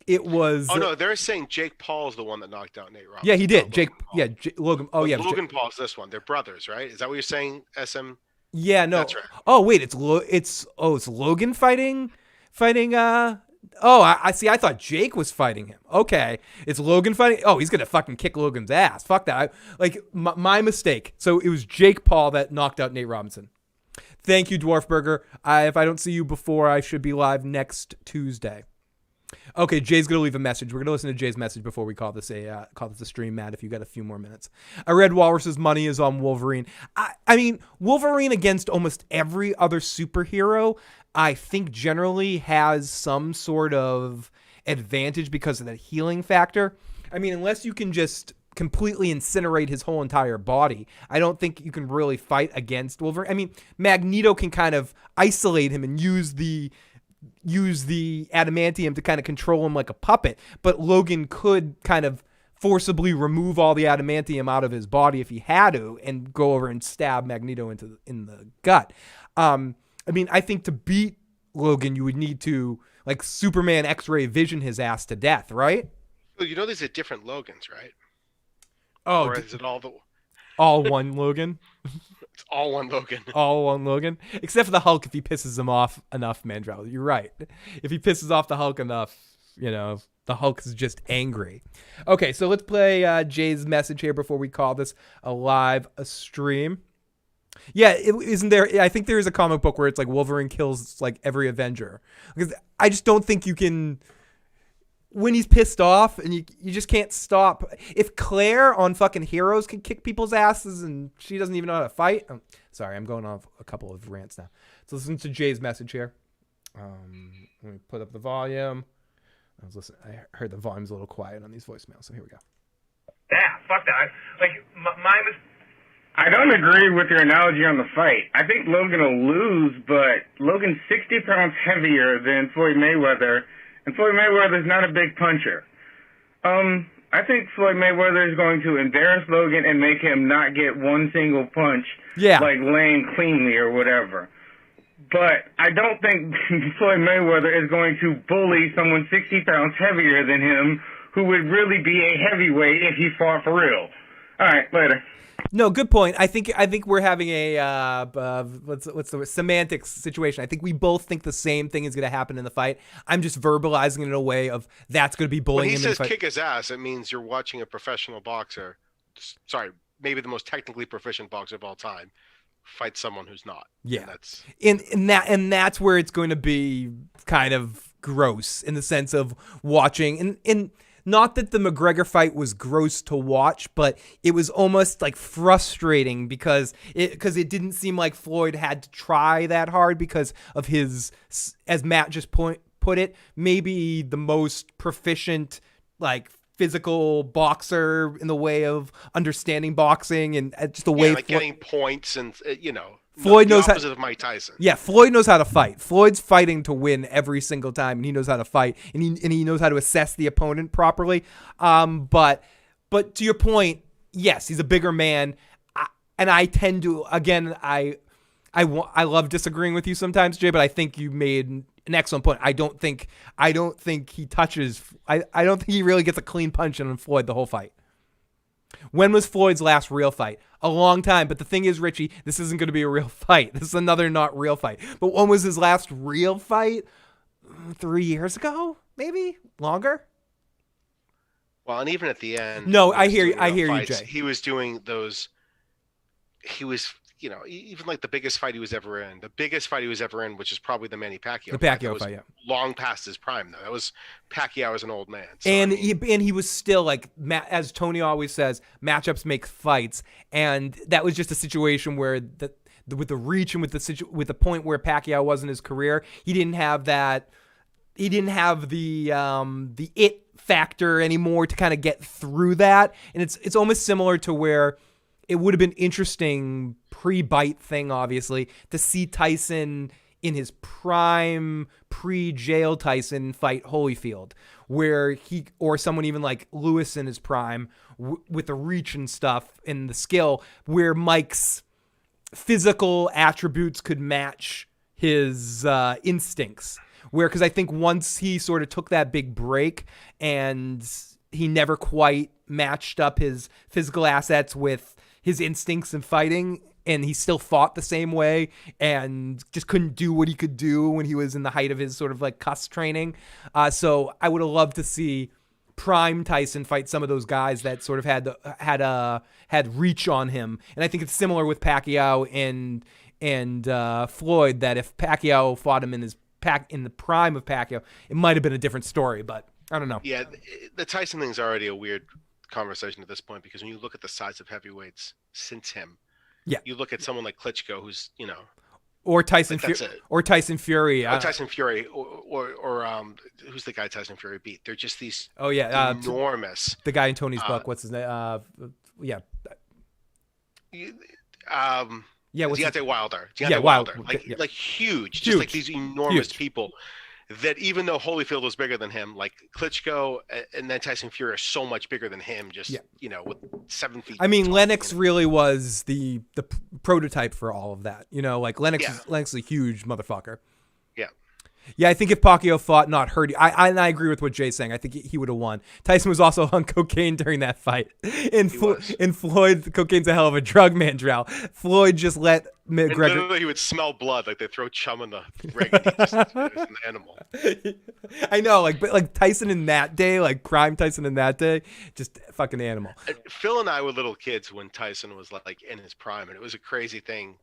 It was. Oh no, they're saying Jake Paul is the one that knocked out Nate Robinson. Yeah, he did. Logan. Oh yeah, Logan Paul's this one. They're brothers, right? Is that what you're saying? SM. Yeah, no. That's right. Oh wait, it's Logan fighting. I see. I thought Jake was fighting him. Okay, it's Logan fighting. Oh, he's gonna fucking kick Logan's ass. Fuck that. My mistake. So it was Jake Paul that knocked out Nate Robinson. Thank you, Dwarf Burger. If I don't see you before, I should be live next Tuesday. Okay, Jay's gonna leave a message. We're gonna listen to Jay's message before we call this a stream, Matt. If you got a few more minutes, I read Walrus's money is on Wolverine. I mean, Wolverine against almost every other superhero, I think generally has some sort of advantage because of that healing factor. I mean, unless you can just completely incinerate his whole entire body, I don't think you can really fight against Wolverine. I mean, Magneto can kind of isolate him and use the adamantium to kind of control him like a puppet, but Logan could kind of forcibly remove all the adamantium out of his body if he had to and go over and stab Magneto in the gut. I mean, I think to beat Logan, you would need to like Superman X-ray vision his ass to death, right? Well, you know these are different Logans, right? Oh, or is it all one Logan? It's all one Logan. All one Logan, except for the Hulk. If he pisses him off enough, Mandrell, you're right. If he pisses off the Hulk enough, the Hulk is just angry. Okay, so let's play Jay's message here before we call this a stream. Yeah, isn't there? I think there is a comic book where it's like Wolverine kills like every Avenger. Because I just don't think you can. When he's pissed off and you just can't stop. If Claire on fucking Heroes can kick people's asses and she doesn't even know how to fight. Sorry, I'm going off a couple of rants now. So listen to Jay's message here. Let me put up the volume. I heard the volume's a little quiet on these voicemails, so here we go. Yeah, fuck that. Mine was... I don't agree with your analogy on the fight. I think Logan will lose, but Logan's 60 pounds heavier than Floyd Mayweather, and Floyd Mayweather's not a big puncher. I think Floyd Mayweather is going to embarrass Logan and make him not get one single punch, like laying cleanly or whatever. But I don't think Floyd Mayweather is going to bully someone 60 pounds heavier than him who would really be a heavyweight if he fought for real. All right, later. No, good point. I think we're having a what's the semantics situation. I think we both think the same thing is going to happen in the fight. I'm just verbalizing it in a way of that's going to be bullying him. When he in says the fight. Kick his ass, it means you're watching a professional boxer. Sorry, maybe the most technically proficient boxer of all time fight someone who's not. Yeah, and that's where it's going to be kind of gross in the sense of watching and. Not that the McGregor fight was gross to watch, but it was almost like frustrating because it didn't seem like Floyd had to try that hard because of his, as Matt just put it, maybe the most proficient like physical boxer in the way of understanding boxing and just the way getting points and Floyd knows opposite of Mike Tyson. Yeah, Floyd knows how to fight. Floyd's fighting to win every single time, and he knows how to fight, and he knows how to assess the opponent properly. But to your point, yes, he's a bigger man, and I tend to I love disagreeing with you sometimes, Jay, but I think you made an excellent point. I don't think he touches. I don't think he really gets a clean punch on Floyd the whole fight. When was Floyd's last real fight? A long time. But the thing is, Richie, this isn't going to be a real fight. This is another not real fight. But when was his last real fight? 3 years ago? Maybe? Longer? Well, and even at the end. No, I hear you, Jay. He was doing those. He was, even like the biggest fight he was ever in. The biggest fight he was ever in, which is probably the Manny Pacquiao. The Pacquiao fight, yeah. Long past his prime, though. That was Pacquiao as an old man. So, and he was still like, as Tony always says, matchups make fights, and that was just a situation where with the reach and with the point where Pacquiao was in his career, he didn't have that. He didn't have the it factor anymore to kind of get through that, and it's almost similar to where. It would have been interesting pre-bite thing, obviously, to see Tyson in his prime pre-jail Tyson fight Holyfield, where or someone even like Lewis in his prime with the reach and stuff and the skill, where Mike's physical attributes could match his instincts. Because I think once he sort of took that big break and he never quite matched up his physical assets with his instincts in fighting, and he still fought the same way and just couldn't do what he could do when he was in the height of his sort of like cuss training. So I would have loved to see prime Tyson fight some of those guys that sort of had reach on him. And I think it's similar with Pacquiao and Floyd, that if Pacquiao fought him in his in the prime of Pacquiao, it might have been a different story, but I don't know. Yeah, the Tyson thing's already a weird conversation at this point, because when you look at the size of heavyweights since him, you look at someone like Klitschko, who's or Tyson or Tyson Fury, or Tyson Fury, or who's the guy Tyson Fury beat? They're just these enormous. The guy in Tony's book, what's his name? Deontay Wilder. Wilder. Like huge, just like these enormous people. That even though Holyfield was bigger than him, like Klitschko and then Tyson Fury are so much bigger than him, with 7 feet. I mean, Lennox really was the prototype for all of that. Like Lennox is a huge motherfucker. Yeah. Yeah, I think if Pacquiao fought, not hurt, I agree with what Jay's saying. I think he would have won. Tyson was also on cocaine during that fight. And Floyd, cocaine's a hell of a drug, Mandrell. Floyd just let McGregor. Literally, he would smell blood, like they throw chum in the rig. And he just is an animal. I know, but Tyson in that day, like prime Tyson in that day, just fucking animal. Phil and I were little kids when Tyson was like in his prime, and it was a crazy thing.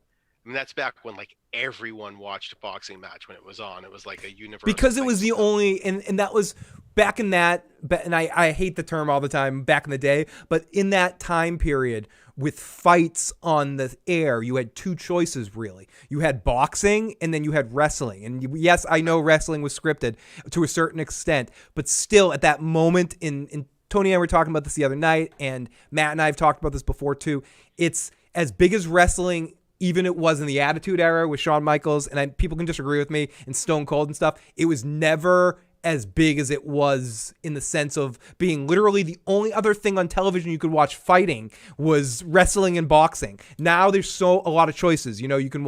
I mean, that's back when like everyone watched a boxing match when it was on. It was like a universal because it was the only, and that was back in that, and I hate the term all the time, back in the day, but in that time period with fights on the air, you had two choices really. You had boxing and then you had wrestling. And yes, I know wrestling was scripted to a certain extent, but still at that moment in Tony and I were talking about this the other night, and Matt and I have talked about this before too. It's as big as wrestling even it was in the Attitude Era with Shawn Michaels, and people can disagree with me, and Stone Cold and stuff, it was never as big as it was in the sense of being literally the only other thing on television you could watch fighting was wrestling and boxing. Now there's a lot of choices. You can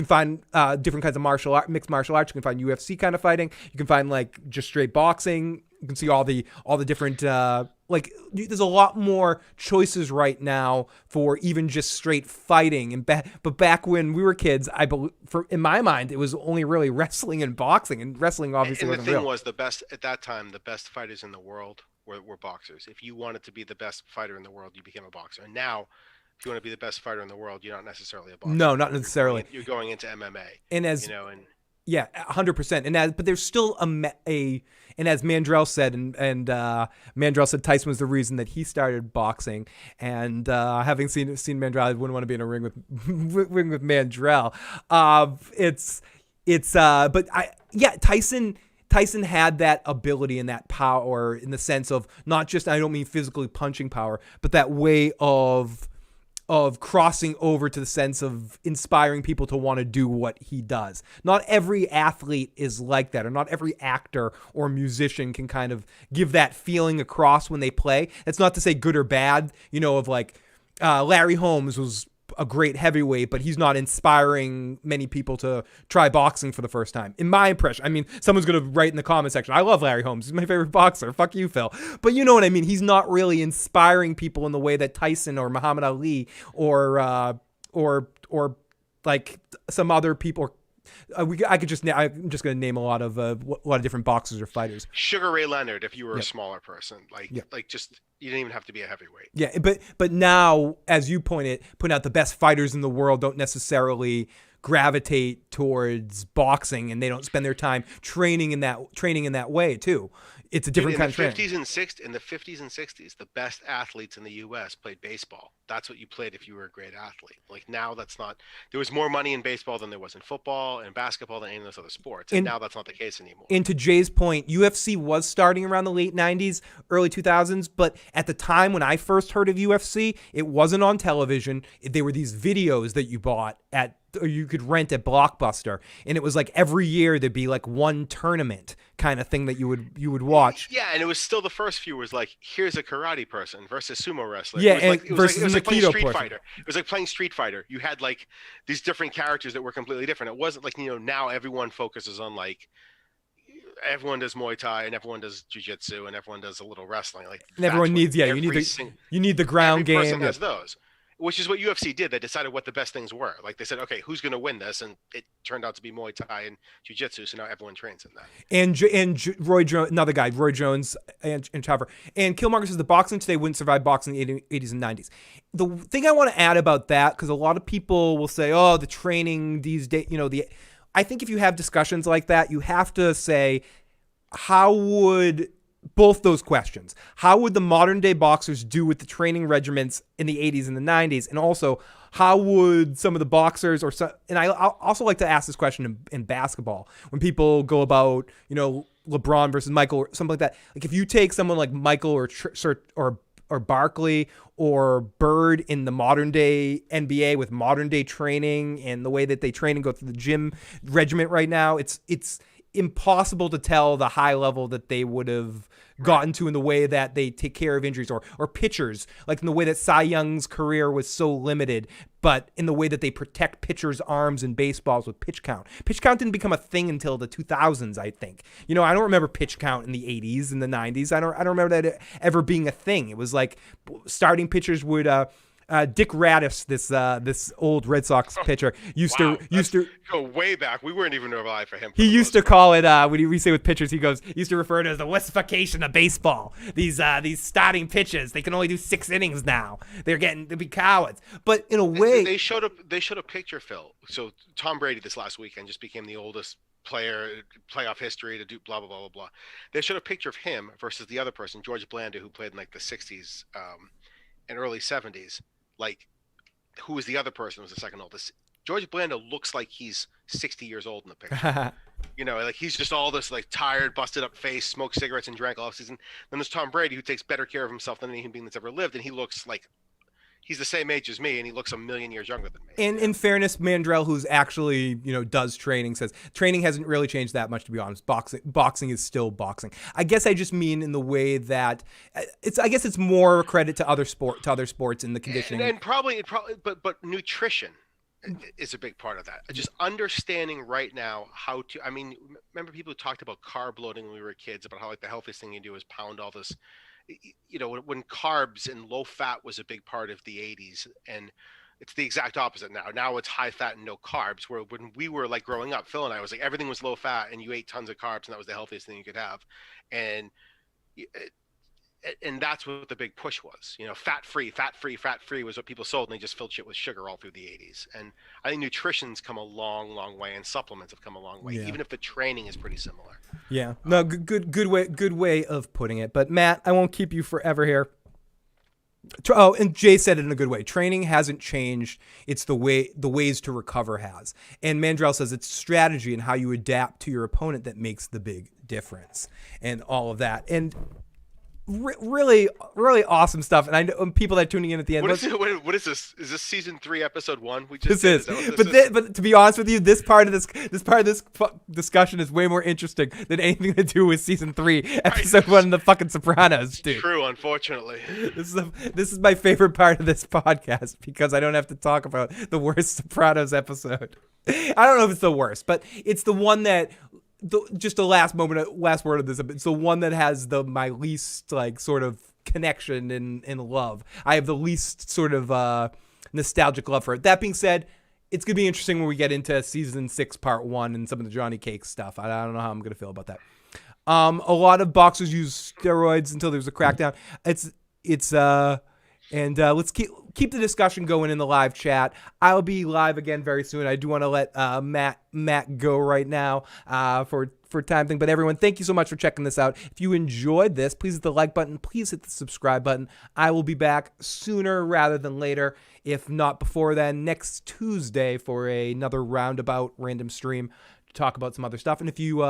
find different kinds of mixed martial arts. You can find UFC kind of fighting. You can find like just straight boxing. You can see all the different there's a lot more choices right now for even just straight fighting. But back when we were kids, I believe, in my mind, it was only really wrestling and boxing, and wrestling obviously wasn't real. And the thing was, the best at that time, the best fighters in the world were boxers. If you wanted to be the best fighter in the world, you became a boxer. And now, if you want to be the best fighter in the world, you're not necessarily a boxer. No, not necessarily. You're going into MMA. And yeah, 100%. But there's still and as Mandrell said, and Mandrell said Tyson was the reason that he started boxing. And having seen Mandrell, I wouldn't want to be in a ring with Mandrell. Tyson had that ability and that power in the sense of not just, I don't mean physically punching power, but that way of crossing over to the sense of inspiring people to want to do what he does. Not every athlete is like that, or not every actor or musician can kind of give that feeling across when they play. That's not to say good or bad, Larry Holmes was a great heavyweight, but he's not inspiring many people to try boxing for the first time. In my impression, I mean, someone's going to write in the comment section, I love Larry Holmes. He's my favorite boxer. Fuck you, Phil. But you know what I mean? He's not really inspiring people in the way that Tyson or Muhammad Ali or like some other people. I'm just going to name a lot of different boxers or fighters. Sugar Ray Leonard, if you were a smaller person, just you didn't even have to be a heavyweight. Yeah, but now, as you point out, the best fighters in the world don't necessarily gravitate towards boxing, and they don't spend their time training in that way too. It's a different kind of training. In the 50s and 60s, the best athletes in the U.S. played baseball. That's what you played if you were a great athlete. Like now, that's not. There was more money in baseball than there was in football and basketball than any of those other sports. And now that's not the case anymore. And to Jay's point, UFC was starting around the late 90s, early 2000s. But at the time when I first heard of UFC, it wasn't on television. They were these videos that you bought or you could rent at Blockbuster, and it was like every year there'd be like one tournament kind of thing that you would watch. Yeah, and it was still the first few was like, here's a karate person versus sumo wrestler. Yeah, it was like playing Street Fighter. It was like playing Street Fighter. You had like these different characters that were completely different. It wasn't like now everyone focuses on like everyone does Muay Thai and everyone does jiu-jitsu and everyone does a little wrestling. Like and everyone needs you need the ground game. Every person has those. Which is what UFC did. They decided what the best things were. Like they said, okay, who's going to win this? And it turned out to be Muay Thai and Jiu-Jitsu. So now everyone trains in that. And Roy Jones, another guy, Roy Jones and Chopper. And Killmonger says the boxing today wouldn't survive boxing in the 80s and 90s. The thing I want to add about that, because a lot of people will say, oh, the training these days, I think if you have discussions like that, you have to say, how would both those questions, how would the modern day boxers do with the training regimens in the 80s and the 90s? And also, how would some of the boxers and I also like to ask this question in basketball when people go about, LeBron versus Michael or something like that. Like if you take someone like Michael or Barkley or Bird in the modern day NBA with modern day training and the way that they train and go through the gym regiment right now, it's impossible to tell the high level that they would have gotten to in the way that they take care of injuries or pitchers, like in the way that Cy Young's career was so limited, but in the way that they protect pitchers' arms in baseballs with pitch count. Pitch count didn't become a thing until the 2000s, I think. I don't remember pitch count in the 80s and the 90s. I don't remember that ever being a thing. It was like starting pitchers would Dick Radis, this old Red Sox pitcher, used to go way back. We weren't even alive for him. He used to call it when we say with pitchers, he used to refer to it as the Westification of baseball. These starting pitchers, they can only do 6 innings now. They're getting to be cowards. But in a way, they showed a picture, Phil. So Tom Brady this last weekend just became the oldest player playoff history to do blah blah blah blah blah. They showed a picture of him versus the other person, George Blanda, who played in like the 60s and early 70s. Like, who was the other person? Was the second oldest. George Blanda looks like he's 60 years old in the picture. Like he's just all this like tired, busted up face, smoked cigarettes and drank all season. Then there's Tom Brady, who takes better care of himself than any human being that's ever lived, and he looks like he's the same age as me, and he looks a million years younger than me. And in fairness, Mandrell, who's actually, does training, says training hasn't really changed that much, to be honest. Boxing is still boxing. I guess I just mean in the way that it's more credit to other sports in the conditioning. And probably, but nutrition is a big part of that. Just understanding right now how to, remember people who talked about carb loading when we were kids, about how like the healthiest thing you do is pound all this, when carbs and low fat was a big part of the 80s, and it's the exact opposite now. Now it's high fat and no carbs, where when we were like growing up, Phil and I, was like everything was low fat and you ate tons of carbs and that was the healthiest thing you could have. And that's what the big push was, fat free was what people sold, and they just filled shit with sugar all through the 80s. And I think nutrition's come a long way, and supplements have come a long way, even if the training is pretty similar. Yeah, no, good way of putting it. But Matt, I won't keep you forever here. Oh, and Jay said it in a good way. Training hasn't changed. It's the ways to recover has. And Mandrell says it's strategy and how you adapt to your opponent that makes the big difference, and all of that. And really awesome stuff. And I know people that are tuning in at the end. What is this? Is this season 3, episode 1? This is. But to be honest with you, this part of this discussion is way more interesting than anything to do with season 3, episode 1 of the fucking Sopranos, dude. True, unfortunately. This is my favorite part of this podcast, because I don't have to talk about the worst Sopranos episode. I don't know if it's the worst, but it's the one that. Just the last word of this. It's the one that has my least like sort of connection and love. I have the least sort of nostalgic love for it. That being said, it's gonna be interesting when we get into season 6, part 1, and some of the Johnny Cake stuff. I don't know how I'm gonna feel about that. A lot of boxers use steroids until there's a crackdown. Let's keep the discussion going in the live chat. I'll be live again very soon. I do want to let Matt go right now for time thing. But everyone, thank you so much for checking this out. If you enjoyed this, please hit the like button. Please hit the subscribe button. I will be back sooner rather than later, if not before then, next Tuesday for another roundabout random stream to talk about some other stuff. And if you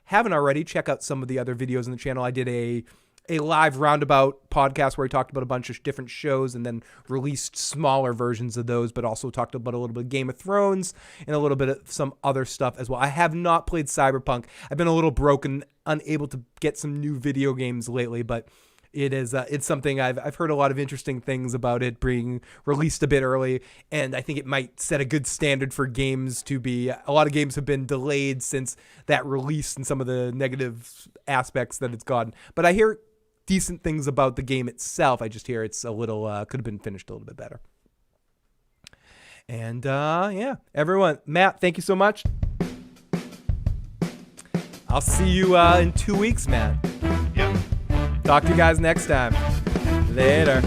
haven't already, check out some of the other videos on the channel. I did a live roundabout podcast where I talked about a bunch of different shows and then released smaller versions of those, but also talked about a little bit of Game of Thrones and a little bit of some other stuff as well. I have not played Cyberpunk. I've been a little broken, unable to get some new video games lately, but it's something I've heard a lot of interesting things about it being released a bit early, and I think it might set a good standard for games to be. A lot of games have been delayed since that release and some of the negative aspects that it's gotten. But I hear decent things about the game itself. I just hear it's a little could have been finished a little bit better. And everyone, Matt, thank you so much. I'll see you in 2 weeks, Matt. Yep. Talk to you guys next time. Later.